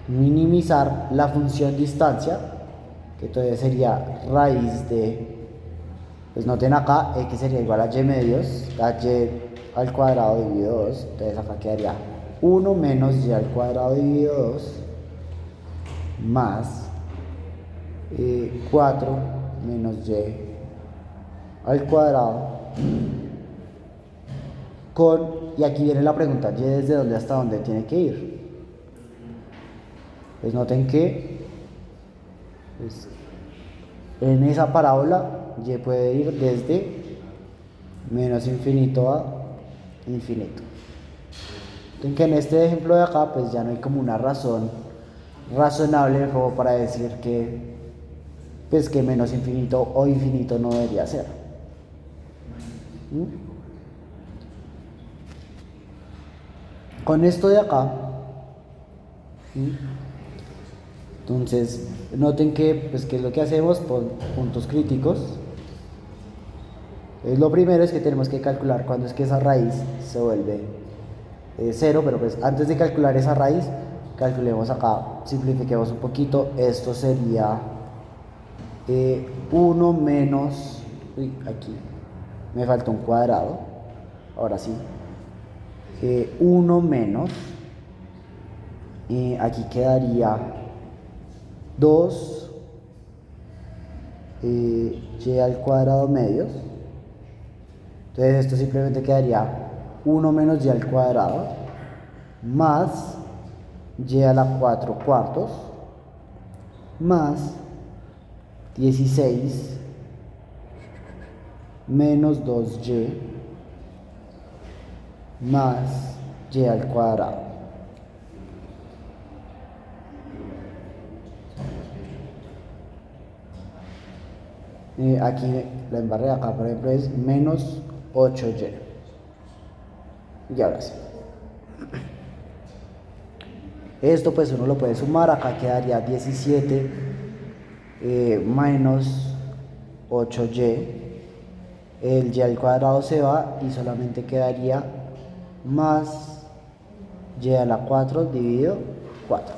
minimizar la función distancia, que entonces sería raíz de, pues noten acá, x sería igual a y medios, a y al cuadrado dividido 2, entonces acá quedaría 1 menos y al cuadrado dividido 2 más 4 menos y al cuadrado con, y aquí viene la pregunta, y desde dónde hasta dónde tiene que ir. Pues noten que pues, en esa parábola y puede ir desde menos infinito a infinito. Noten que en este ejemplo de acá pues ya no hay como una razón razonable como para decir que pues que menos infinito o infinito no debería ser. Con esto de acá, entonces noten que pues qué es lo que hacemos por puntos críticos. Lo primero es que tenemos que calcular cuándo es que esa raíz se vuelve 0, pero pues antes de calcular esa raíz, calculemos acá, simplifiquemos un poquito. Esto sería 1 menos, aquí me falta un cuadrado, ahora sí, 1 menos, aquí quedaría 2 y al cuadrado medios. Entonces esto simplemente quedaría 1 menos y al cuadrado más y a la 4 cuartos más 16 menos 2y más y al cuadrado. Aquí la embarré, acá por ejemplo es menos 8y. Y ahora sí. Esto pues uno lo puede sumar, acá quedaría 17 menos 8y, el y al cuadrado se va y solamente quedaría más y a la 4 dividido 4.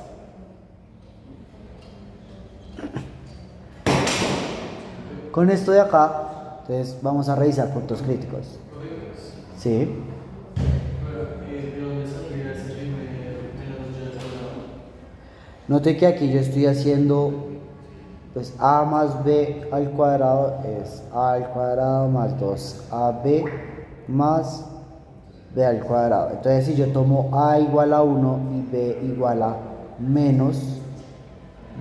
Con esto de acá, entonces vamos a revisar puntos críticos. ¿Sí? Note que aquí yo estoy haciendo, pues a más b al cuadrado es a al cuadrado más 2ab más b al cuadrado. Entonces si yo tomo a igual a 1 y b igual a menos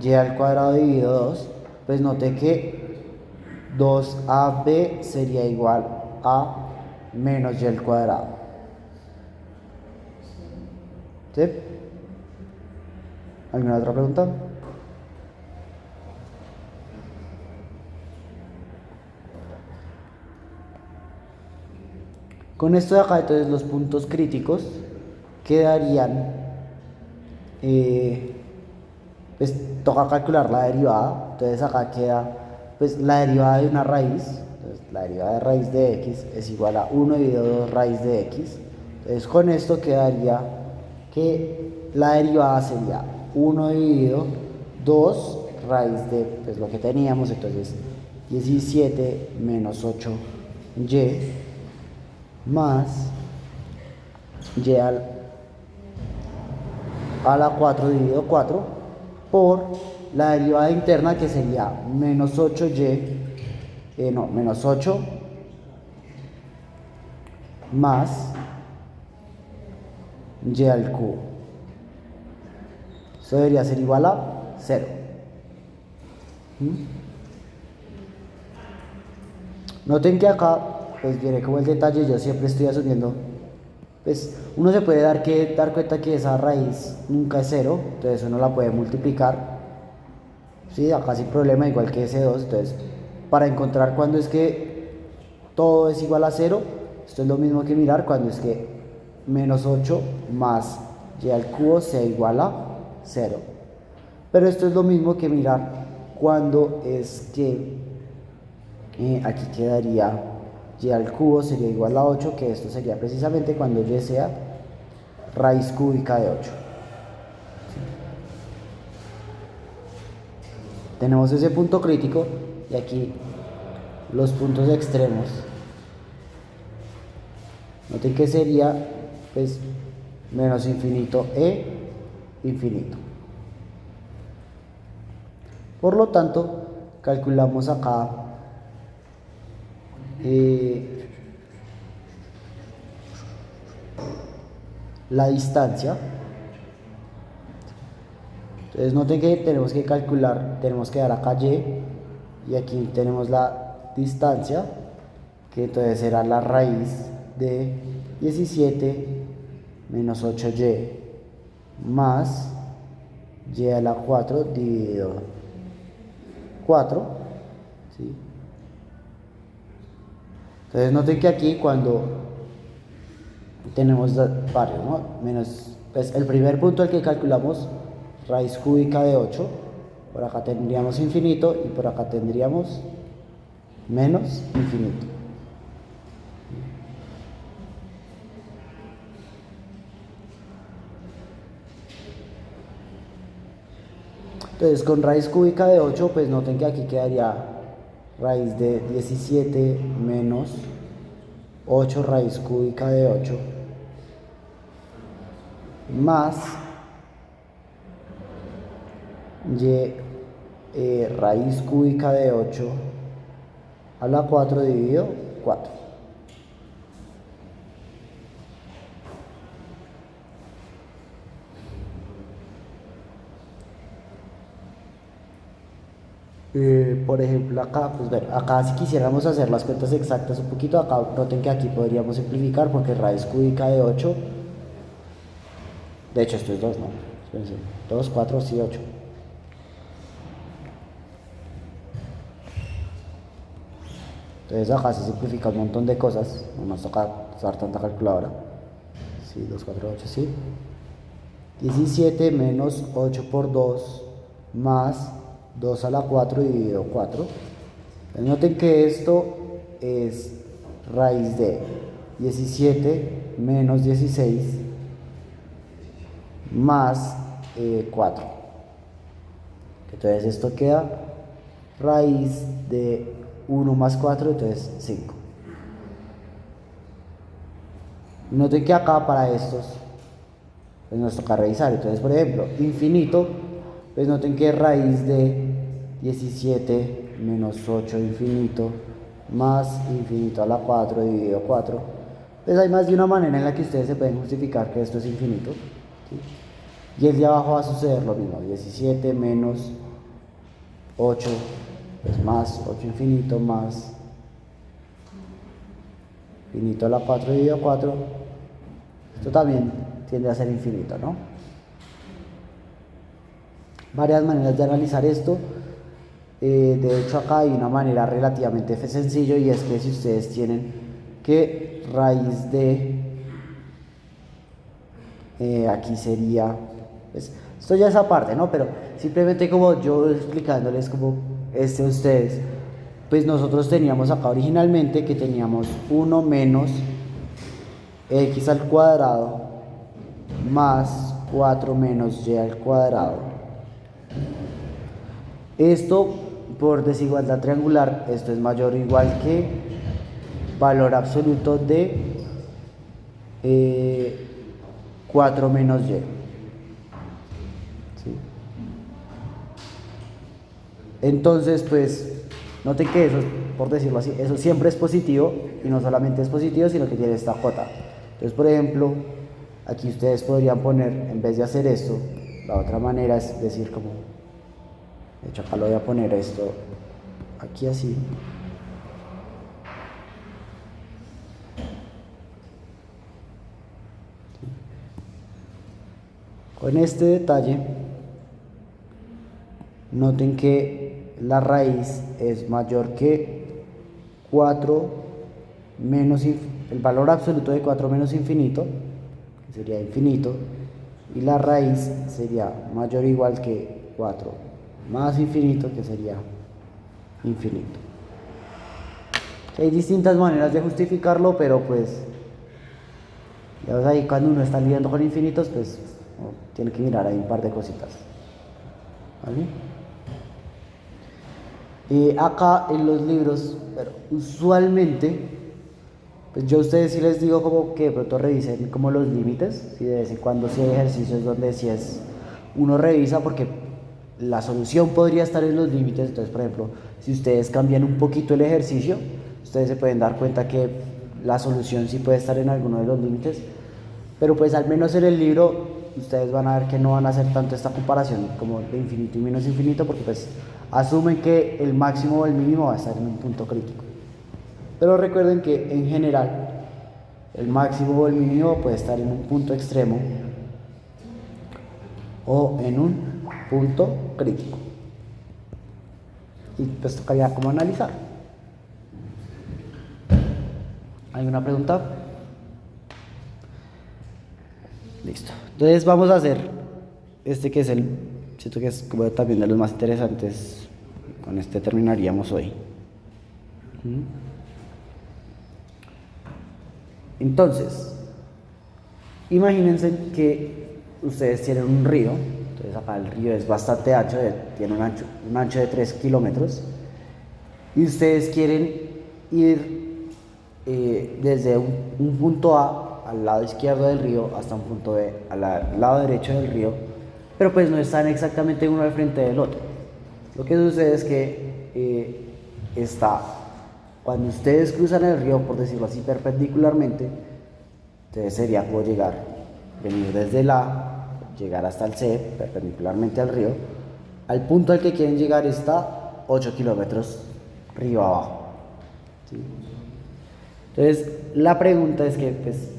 y al cuadrado dividido 2, pues note que 2ab sería igual a menos y al cuadrado. ¿Sí? ¿Alguna otra pregunta? Con esto de acá, entonces los puntos críticos quedarían, pues toca calcular la derivada. Entonces acá queda pues la derivada de una raíz. Entonces la derivada de raíz de x es igual a 1 dividido 2 raíz de x. Entonces con esto quedaría que la derivada sería 1 dividido 2 raíz de pues lo que teníamos, entonces 17 menos 8y más y a la 4 dividido 4 por la derivada interna, que sería menos 8y, menos 8 más y al cubo. Eso debería ser igual a 0. Noten que acá, pues viene como el detalle, yo siempre estoy asumiendo, pues uno se puede dar cuenta que esa raíz nunca es 0, entonces uno la puede multiplicar, ¿sí? Acá sin problema, igual que ese 2, entonces para encontrar cuando es que todo es igual a 0, esto es lo mismo que mirar cuando es que menos 8 más y al cubo sea igual a 0. Pero esto es lo mismo que mirar cuando es que aquí quedaría y al cubo sería igual a 8, que esto sería precisamente cuando y sea raíz cúbica de 8. ¿Sí? Tenemos ese punto crítico y aquí los puntos extremos. Noten que sería pues menos infinito e infinito. Por lo tanto, calculamos acá la distancia. Entonces noten que tenemos que calcular, tenemos que dar acá y aquí tenemos la distancia, que entonces será la raíz de 17 menos 8y más y a la 4 dividido 4, ¿sí? Entonces noten que aquí cuando tenemos varios, ¿no? Menos, pues el primer punto al que calculamos raíz cúbica de 8, por acá tendríamos infinito y por acá tendríamos menos infinito. Entonces con raíz cúbica de 8, pues noten que aquí quedaría raíz de 17 menos 8 raíz cúbica de 8 más y raíz cúbica de 8 a la 4 dividido 4. Por ejemplo acá, pues ver, acá si quisiéramos hacer las cuentas exactas un poquito, acá noten que aquí podríamos simplificar porque raíz cúbica de 8, de hecho esto es 2, no, espérense, 2, 4, sí, 8. Entonces acá se simplifica un montón de cosas, no nos toca usar tanta calculadora. Sí, 2, 4, 8, sí. 17 menos 8 por 2 más 2 a la 4 dividido 4. Noten que esto es raíz de 17 menos 16 más 4. Entonces esto queda raíz de 1 más 4, entonces 5. Noten que acá para estos pues nos toca revisar. Entonces, por ejemplo, infinito, pues noten que raíz de 17 menos 8 infinito más infinito a la 4 dividido 4. Pues hay más de una manera en la que ustedes se pueden justificar que esto es infinito, ¿sí? Y el de abajo va a suceder lo mismo, 17 menos 8, pues más 8 infinito más infinito a la 4 dividido a 4. Esto también tiende a ser infinito, ¿no? Varias maneras de analizar esto. De hecho, acá hay una manera relativamente sencilla, y es que si ustedes tienen que raíz de aquí sería, pues, esto ya es aparte, ¿no? Pero simplemente como yo explicándoles como a ustedes, pues nosotros teníamos acá originalmente que teníamos 1 menos x al cuadrado más 4 menos y al cuadrado. Esto por desigualdad triangular, esto es mayor o igual que valor absoluto de 4 menos y. ¿Sí? Entonces, pues, noten que eso, por decirlo así, eso siempre es positivo, y no solamente es positivo, sino que tiene esta j. Entonces, por ejemplo, aquí ustedes podrían poner, en vez de hacer esto, la otra manera es decir como, de hecho acá lo voy a poner esto aquí así. Con este detalle, noten que la raíz es mayor que 4 menos, el valor absoluto de 4 menos infinito, que sería infinito, y la raíz sería mayor o igual que 4 más infinito, que sería infinito. Hay distintas maneras de justificarlo, pero pues, ya ves ahí cuando uno está lidiando con infinitos, pues tiene que mirar ahí un par de cositas. ¿Vale? Acá en los libros, pero usualmente, pues yo a ustedes sí les digo como que de pronto revisen como los límites, si de vez en cuando sí hay ejercicios donde sí es, uno revisa porque la solución podría estar en los límites. Entonces, por ejemplo, si ustedes cambian un poquito el ejercicio, ustedes se pueden dar cuenta que la solución sí puede estar en alguno de los límites, pero pues al menos en el libro ustedes van a ver que no van a hacer tanto esta comparación como de infinito y menos infinito, porque pues asumen que el máximo o el mínimo va a estar en un punto crítico. Pero recuerden que en general el máximo o el mínimo puede estar en un punto extremo o en un punto crítico. Y pues tocaría como analizar. ¿Alguna pregunta? Listo. Entonces vamos a hacer este que es el, siento que es como también de los más interesantes. Con este terminaríamos hoy. Entonces, imagínense que ustedes tienen un río. Entonces acá el río es bastante ancho, tiene un ancho de 3 kilómetros, y ustedes quieren ir desde un punto A al lado izquierdo del río hasta un punto B al lado derecho del río, pero pues no están exactamente uno al frente del otro. Lo que sucede es que cuando ustedes cruzan el río, por decirlo así, perpendicularmente, entonces sería como venir desde el A, llegar hasta el C, perpendicularmente al río. Al punto al que quieren llegar está 8 kilómetros río abajo. ¿Sí? Entonces, la pregunta es que, pues,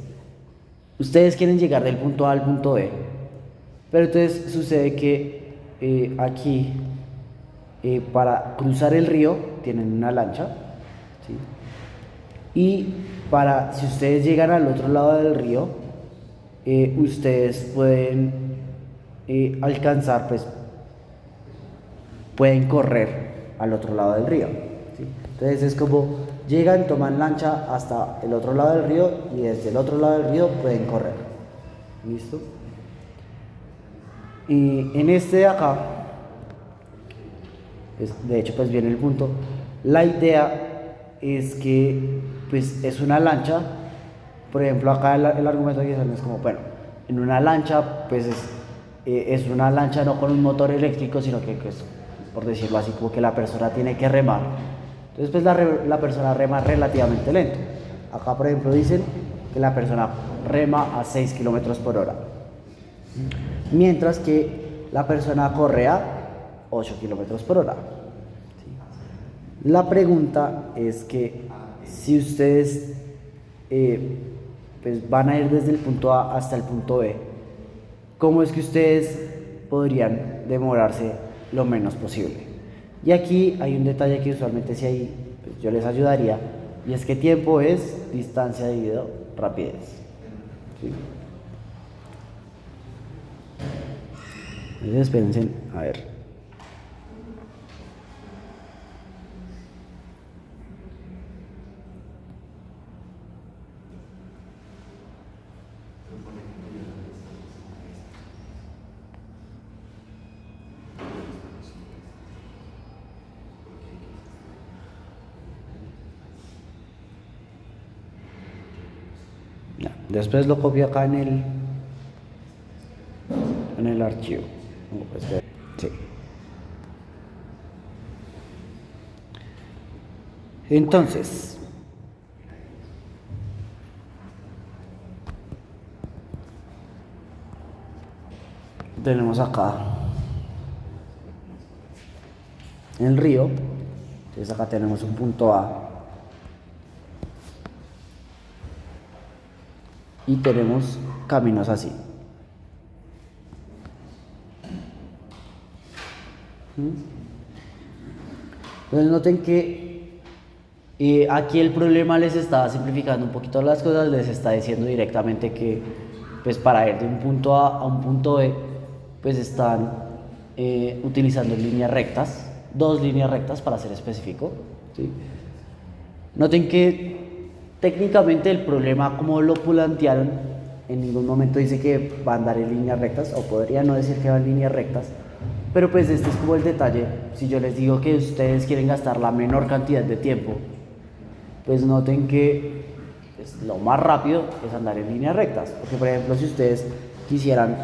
ustedes quieren llegar del punto A al punto B, pero entonces sucede que aquí, para cruzar el río, tienen una lancha, ¿sí? Y si ustedes llegan al otro lado del río, ustedes pueden alcanzar, pues, pueden correr al otro lado del río, ¿sí? Entonces es como llegan, toman lancha hasta el otro lado del río, y desde el otro lado del río pueden correr. ¿Listo? Y en este de acá, pues, de hecho, pues viene el punto. La idea es que, pues, es una lancha. Por ejemplo, acá el argumento que es como, bueno, en una lancha, pues es una lancha no con un motor eléctrico, sino que, pues, por decirlo así, como que la persona tiene que remar. Entonces, pues la persona rema relativamente lento. Acá, por ejemplo, dicen que la persona rema a 6 kilómetros por hora. mientras que la persona corre a 8 kilómetros por hora. La pregunta es que si ustedes pues van a ir desde el punto A hasta el punto B, ¿cómo es que ustedes podrían demorarse lo menos posible? Y aquí hay un detalle que usualmente si hay, pues yo les ayudaría, y es que tiempo es distancia dividido rapidez. ¿Sí? Entonces, espérense, a ver. Ya, después lo copio acá en el archivo. Sí. Entonces, tenemos acá el río. Entonces acá tenemos un punto A y tenemos caminos así. Entonces noten que aquí el problema les está simplificando un poquito las cosas, les está diciendo directamente que pues para ir de un punto A a un punto B pues están utilizando líneas rectas, 2 líneas rectas para ser específico, ¿sí? Noten que técnicamente el problema, como lo plantearon, en ningún momento dice que va a andar en líneas rectas, o podría no decir que va en líneas rectas, pero pues este es como el detalle. Si yo les digo que ustedes quieren gastar la menor cantidad de tiempo, pues noten que pues, lo más rápido es andar en líneas rectas, porque por ejemplo si ustedes quisieran,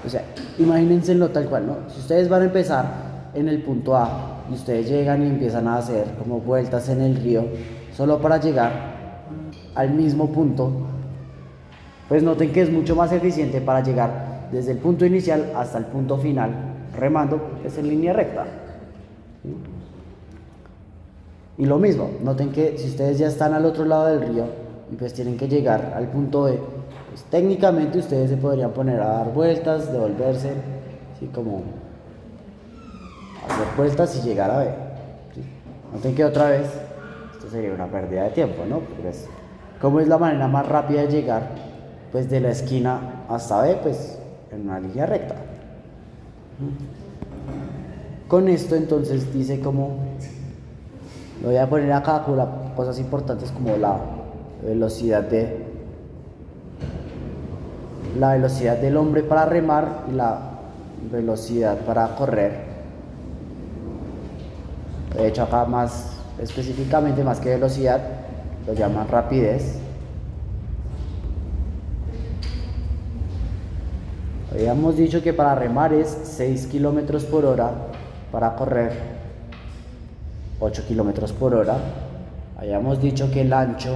o sea, imagínenselo tal cual, ¿no? Si ustedes van a empezar en el punto A y ustedes llegan y empiezan a hacer como vueltas en el río solo para llegar al mismo punto, pues noten que es mucho más eficiente para llegar desde el punto inicial hasta el punto final remando, es en línea recta. Y lo mismo, noten que si ustedes ya están al otro lado del río y pues tienen que llegar al punto B, pues técnicamente ustedes se podrían poner a dar vueltas, devolverse, así como hacer vueltas y llegar a B. ¿Sí? Noten que otra vez esto sería una pérdida de tiempo, ¿no? Porque pues, ¿cómo es la manera más rápida de llegar pues de la esquina hasta B? Pues en una línea recta. Con esto entonces dice como, lo voy a poner acá con cosas importantes como la velocidad del hombre para remar y la velocidad para correr. De hecho acá más específicamente, más que velocidad, lo llaman rapidez. Habíamos dicho que para remar es 6 kilómetros por hora, para correr 8 kilómetros por hora. Habíamos dicho que el ancho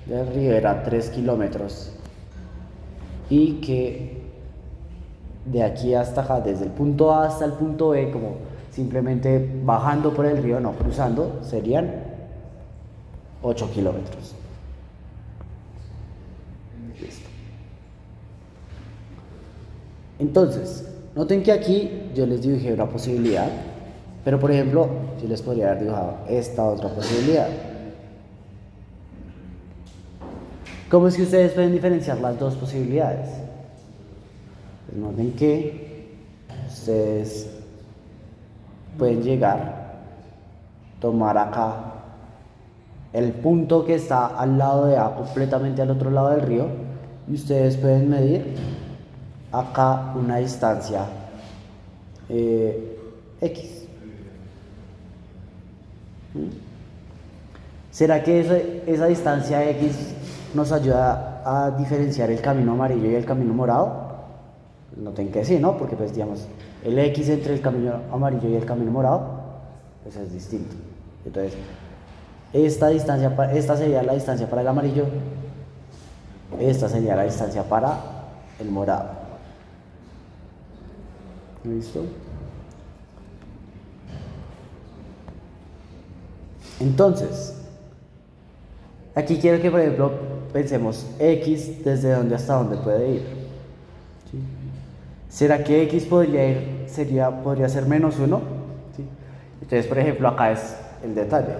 del río era 3 kilómetros y que de aquí hasta acá, desde el punto A hasta el punto B, como simplemente bajando por el río, no cruzando, serían 8 kilómetros. Listo. Entonces, noten que aquí yo les dibujé una posibilidad, pero por ejemplo, yo les podría haber dibujado esta otra posibilidad. ¿Cómo es que ustedes pueden diferenciar las dos posibilidades? Pues noten que ustedes pueden llegar, tomar acá el punto que está al lado de A, completamente al otro lado del río, y ustedes pueden medir acá una distancia X. ¿Será que esa distancia X nos ayuda a diferenciar el camino amarillo y el camino morado? Noten que sí, ¿no? Porque pues digamos, el X entre el camino amarillo y el camino morado, pues es distinto. Entonces, esta sería la distancia para el amarillo, esta sería la distancia para el morado. ¿Listo? Entonces, aquí quiero que, por ejemplo, pensemos x desde dónde hasta dónde puede ir. ¿Sí? ¿Será que x podría ser menos 1? ¿Sí? Entonces, por ejemplo, acá es el detalle.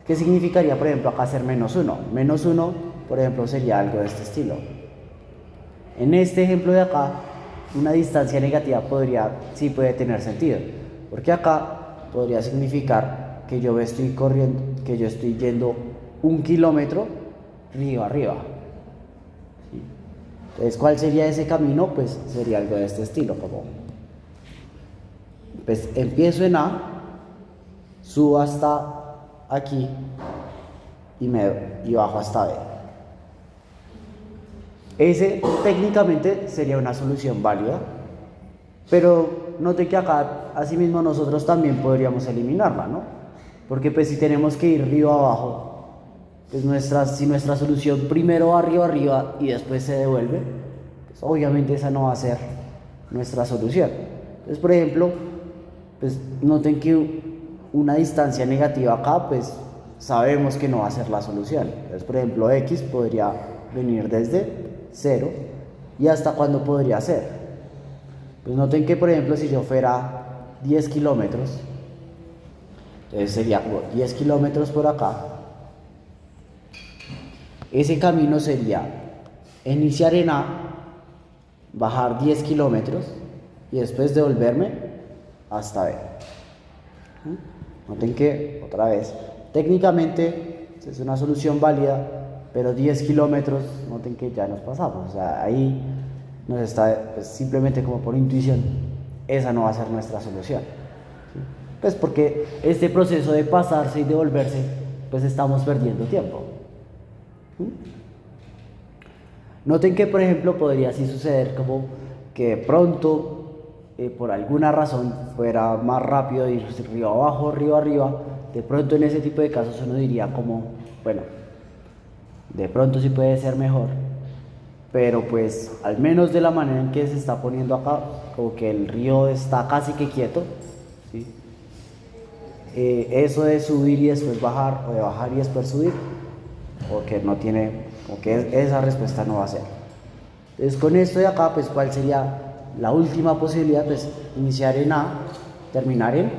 ¿Qué significaría, por ejemplo, acá ser menos 1? Menos 1, por ejemplo, sería algo de este estilo. En este ejemplo de acá, una distancia negativa sí puede tener sentido, porque acá podría significar que yo estoy yendo 1 kilómetro río arriba. ¿Sí? Entonces, ¿cuál sería ese camino? Pues sería algo de este estilo, como pues empiezo en A, subo hasta aquí y bajo hasta B. Ese técnicamente sería una solución válida, pero note que acá asimismo nosotros también podríamos eliminarla, ¿no? Porque pues si tenemos que ir río abajo, pues si nuestra solución primero va río arriba y después se devuelve, pues obviamente esa no va a ser nuestra solución. Entonces, por ejemplo, pues noten que una distancia negativa acá, pues sabemos que no va a ser la solución. Entonces, por ejemplo, x podría venir desde 0 y hasta cuándo podría ser. Pues noten que, por ejemplo, si yo fuera 10 kilómetros, entonces sería como 10 kilómetros por acá. Ese camino sería iniciar en A, bajar 10 kilómetros y después devolverme hasta B. Noten que, otra vez, técnicamente es una solución válida, pero 10 kilómetros, noten que ya nos pasamos. O sea, ahí nos está, pues, simplemente como por intuición, esa no va a ser nuestra solución. ¿Sí? Pues porque este proceso de pasarse y devolverse, pues estamos perdiendo tiempo. ¿Sí? Noten que, por ejemplo, podría así suceder como que de pronto, por alguna razón, fuera más rápido ir río abajo, río arriba. De pronto en ese tipo de casos uno diría como, bueno, de pronto sí puede ser mejor, pero pues al menos de la manera en que se está poniendo acá, como que el río está casi que quieto, ¿sí? Eso de subir y después bajar, o de bajar y después subir, o que esa respuesta no va a ser. Entonces, con esto de acá, pues ¿cuál sería la última posibilidad? Pues iniciar en A, terminar en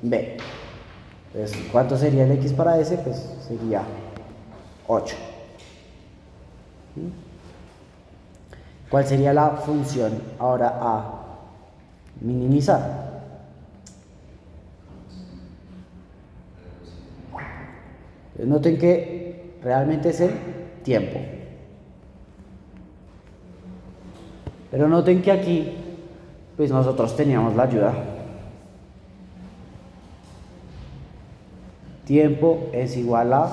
B. Entonces, ¿cuánto sería el x para S? Pues sería 8. ¿Cuál sería la función ahora a minimizar? Noten que realmente es el tiempo. Pero noten que aquí, pues nosotros teníamos la ayuda. Tiempo es igual a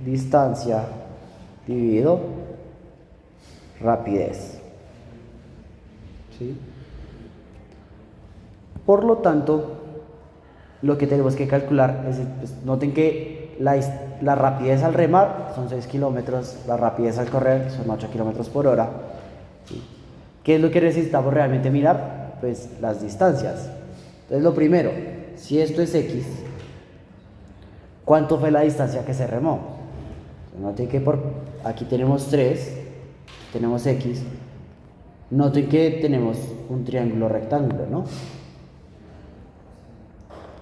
distancia dividido rapidez. ¿Sí? Por lo tanto, lo que tenemos que calcular es, pues, noten que la rapidez al remar son 6 kilómetros, la rapidez al correr son 8 kilómetros por hora. ¿Sí? ¿Qué es lo que necesitamos realmente mirar? Pues las distancias. Entonces, lo primero, si esto es x, ¿cuánto fue la distancia que se remó? Noten que aquí tenemos 3, tenemos x. Noten que tenemos un triángulo rectángulo, ¿no?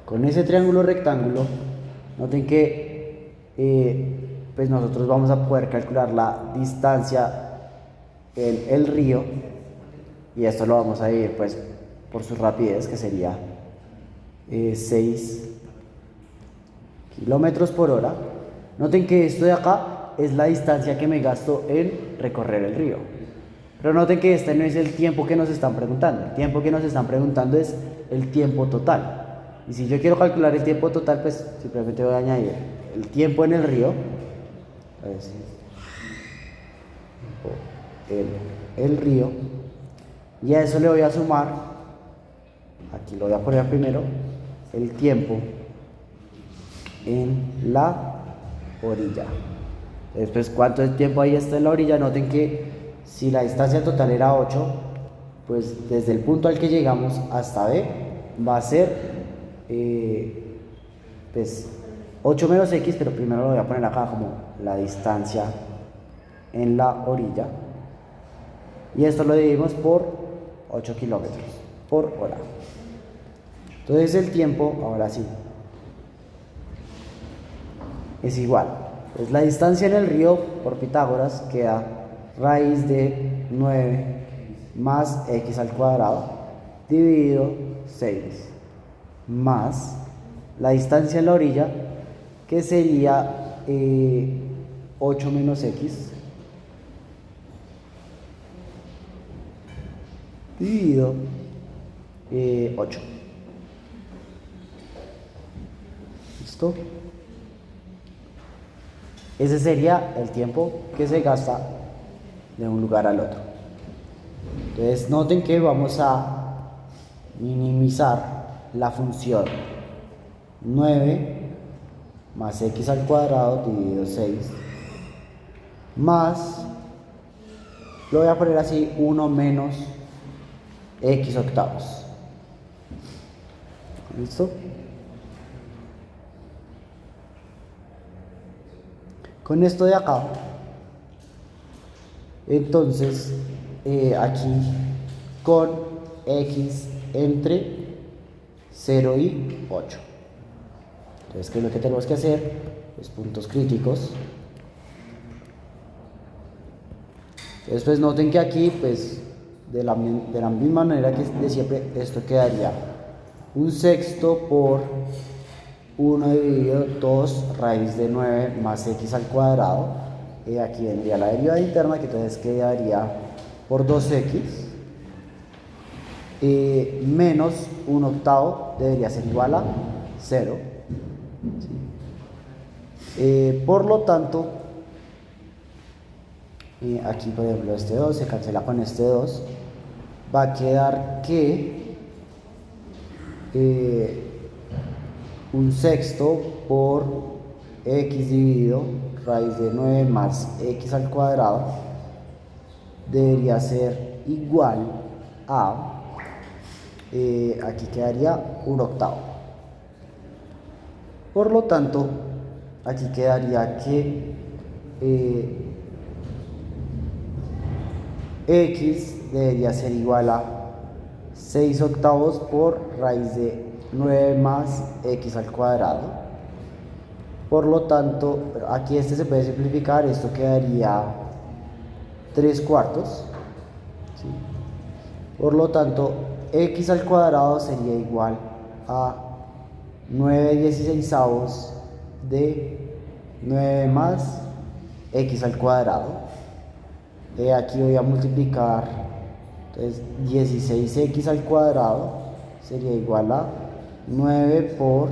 Con ese triángulo rectángulo, noten que pues nosotros vamos a poder calcular la distancia en el río, y esto lo vamos a dividir pues por su rapidez, que sería 6 kilómetros por hora. Noten que esto de acá es la distancia que me gasto en recorrer el río. Pero noten que este no es el tiempo que nos están preguntando. El tiempo que nos están preguntando es el tiempo total. Y si yo quiero calcular el tiempo total, pues simplemente voy a añadir el tiempo en el río. El río. Y a eso le voy a sumar, aquí lo voy a poner primero, el tiempo en la orilla. Después, ¿cuánto tiempo ahí está en la orilla? Noten que si la distancia total era 8, pues desde el punto al que llegamos hasta B va a ser pues 8 menos x, pero primero lo voy a poner acá como la distancia en la orilla, y esto lo dividimos por 8 kilómetros por hora. Entonces el tiempo, ahora sí, es igual, pues la distancia en el río por Pitágoras queda raíz de 9 más x al cuadrado dividido 6 más la distancia en la orilla, que sería 8 menos x dividido 8. ¿Listo? Ese sería el tiempo que se gasta de un lugar al otro. Entonces noten que vamos a minimizar la función 9 más x al cuadrado dividido 6 más, lo voy a poner así, 1 menos x octavos. ¿Listo? Con esto de acá, entonces aquí con x entre 0 y 8. Entonces, ¿qué es lo que tenemos que hacer? Pues puntos críticos. Después noten que aquí, pues de la misma manera que de siempre, esto quedaría un sexto por 1 dividido 2 raíz de 9 más x al cuadrado. Aquí vendría la derivada interna, que entonces quedaría por 2x menos 1 octavo, debería ser igual a 0. ¿Sí? Por lo tanto, aquí por ejemplo este 2 se cancela con este 2, va a quedar que un sexto por x dividido raíz de 9 más x al cuadrado debería ser igual a, aquí quedaría 1 octavo. Por lo tanto, aquí quedaría que x debería ser igual a 6 octavos por raíz de 9 más x al cuadrado. Por lo tanto, aquí este se puede simplificar, esto quedaría 3 cuartos. ¿Sí? Por lo tanto, x al cuadrado sería igual a 9/16 de 9 más x al cuadrado. Aquí voy a multiplicar, entonces 16x al cuadrado sería igual a 9 por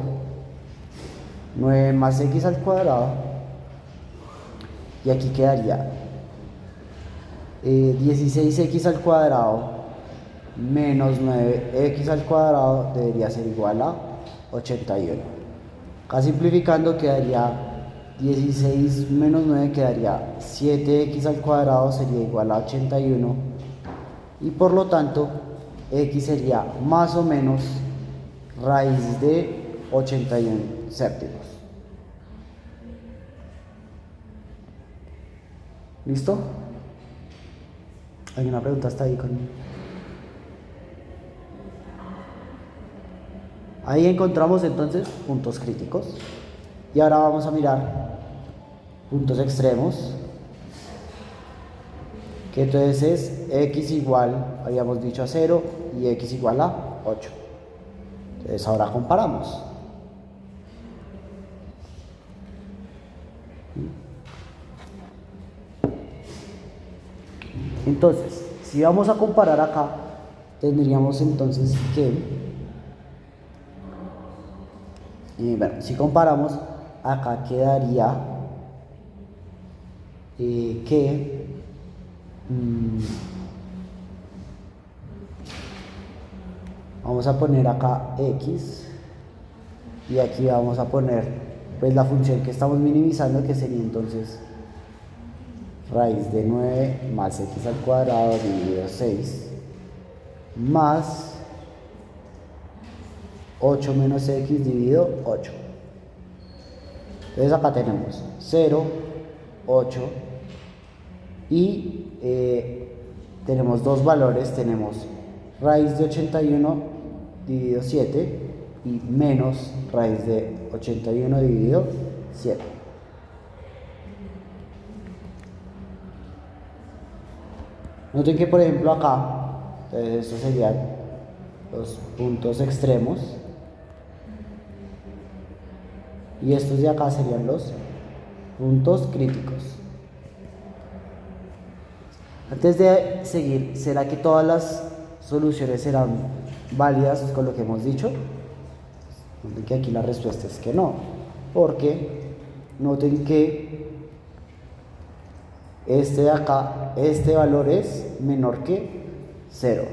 9 más x al cuadrado, y aquí quedaría 16x al cuadrado menos 9x al cuadrado debería ser igual a 81. Acá simplificando quedaría 16 menos 9, quedaría 7x al cuadrado sería igual a 81, y por lo tanto x sería más o menos raíz de 81 séptimos. ¿Listo? ¿Alguna pregunta hasta ahí conmigo? Ahí encontramos entonces puntos críticos, y ahora vamos a mirar puntos extremos, que entonces es x igual, habíamos dicho, a 0 y x igual a 8. Entonces ahora comparamos. Entonces, si vamos a comparar acá, tendríamos entonces que, bueno, si comparamos, acá quedaría que vamos a poner acá x, y aquí vamos a poner pues la función que estamos minimizando, que sería entonces raíz de 9 más x al cuadrado dividido 6 más 8 menos x dividido 8. Entonces acá tenemos 0, 8 y tenemos dos valores, tenemos raíz de 81 dividido 7 y menos raíz de 81 dividido 7. Noten que por ejemplo acá, entonces estos serían los puntos extremos y estos de acá serían los puntos críticos. Antes de seguir, ¿será que todas las soluciones serán válidas con lo que hemos dicho? Noten que aquí la respuesta es que no, porque noten que este de acá, este valor es menor que 0.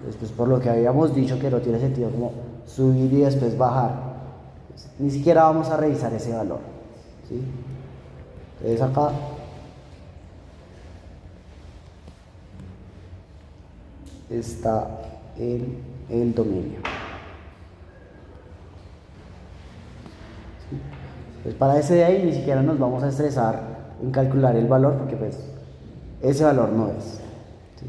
Después, por lo que habíamos dicho que no tiene sentido como subir y después bajar, pues, ni siquiera vamos a revisar ese valor, ¿sí? Entonces acá está en el dominio. ¿Sí? Pues para ese de ahí ni siquiera nos vamos a estresar en calcular el valor porque pues ese valor no es. ¿Sí?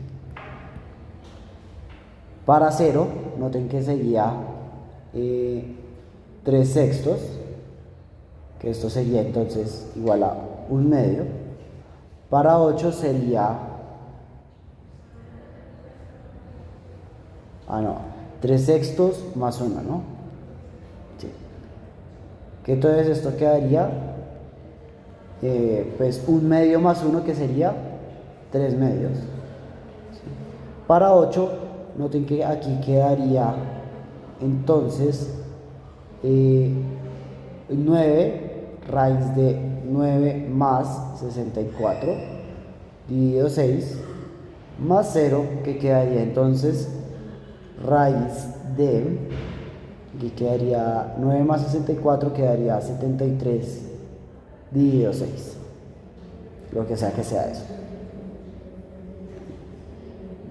Para 0, noten que sería 3 sextos, que esto sería entonces igual a 1/2. Para 8 sería 3 sextos más 1, ¿no? Sí. Que entonces esto quedaría pues 1/2 más 1, que sería 3/2. ¿Sí? Para 8, noten que aquí quedaría entonces 9 raíz de 9 más 64 dividido 6 más 0, que quedaría entonces raíz de, aquí quedaría 9 más 64, quedaría 73 dividido 6, lo que sea eso.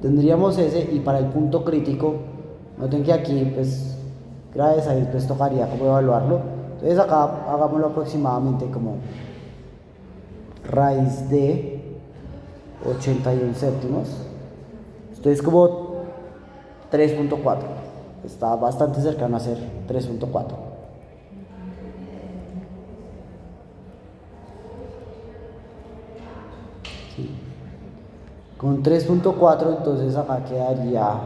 Tendríamos ese, y para el punto crítico, noten que aquí pues gracias a él pues tocaría como evaluarlo. Entonces acá hagámoslo aproximadamente como raíz de 81 séptimos. Esto es como 3.4. Está bastante cercano a ser 3.4. ¿Sí? Con 3.4 entonces acá quedaría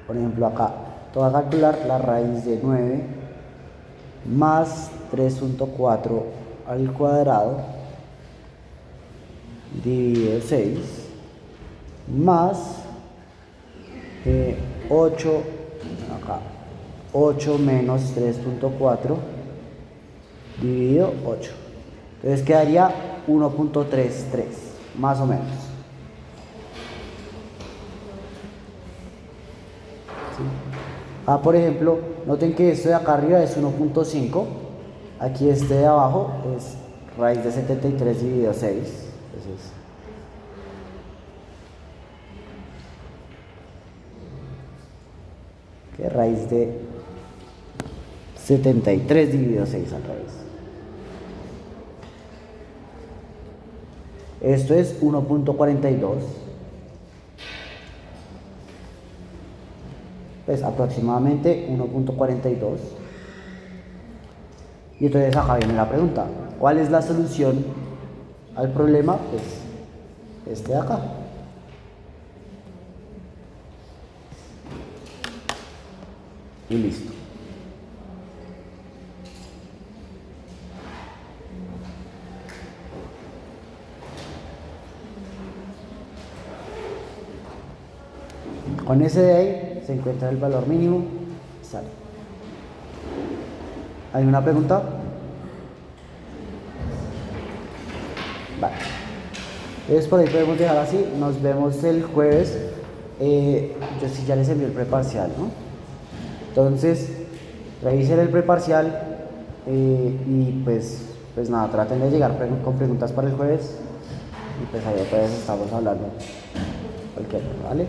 por ejemplo acá te voy a calcular la raíz de 9 más 3.4 al cuadrado dividido 6 más 8 acá 8 menos 3.4 dividido 8. Entonces quedaría 1.33 más o menos. ¿Sí? Por ejemplo, noten que esto de acá arriba es 1.5. Aquí este de abajo es raíz de 73 dividido 6. Entonces, ¿qué? Raíz de 73 dividido 6 al revés. Esto es 1.42. Pues aproximadamente 1.42. Y entonces acá viene la pregunta: ¿cuál es la solución al problema? Pues este de acá. Y listo. Con ese de ahí se encuentra el valor mínimo. Sale. ¿Hay una pregunta? Vale. Entonces por ahí podemos dejar así. Nos vemos el jueves. Yo sí ya les envié el preparcial, ¿no? Entonces, Revisen el preparcial y pues nada, traten de llegar con preguntas para el jueves y pues ahí otra vez estamos hablando. Cualquier, ¿vale?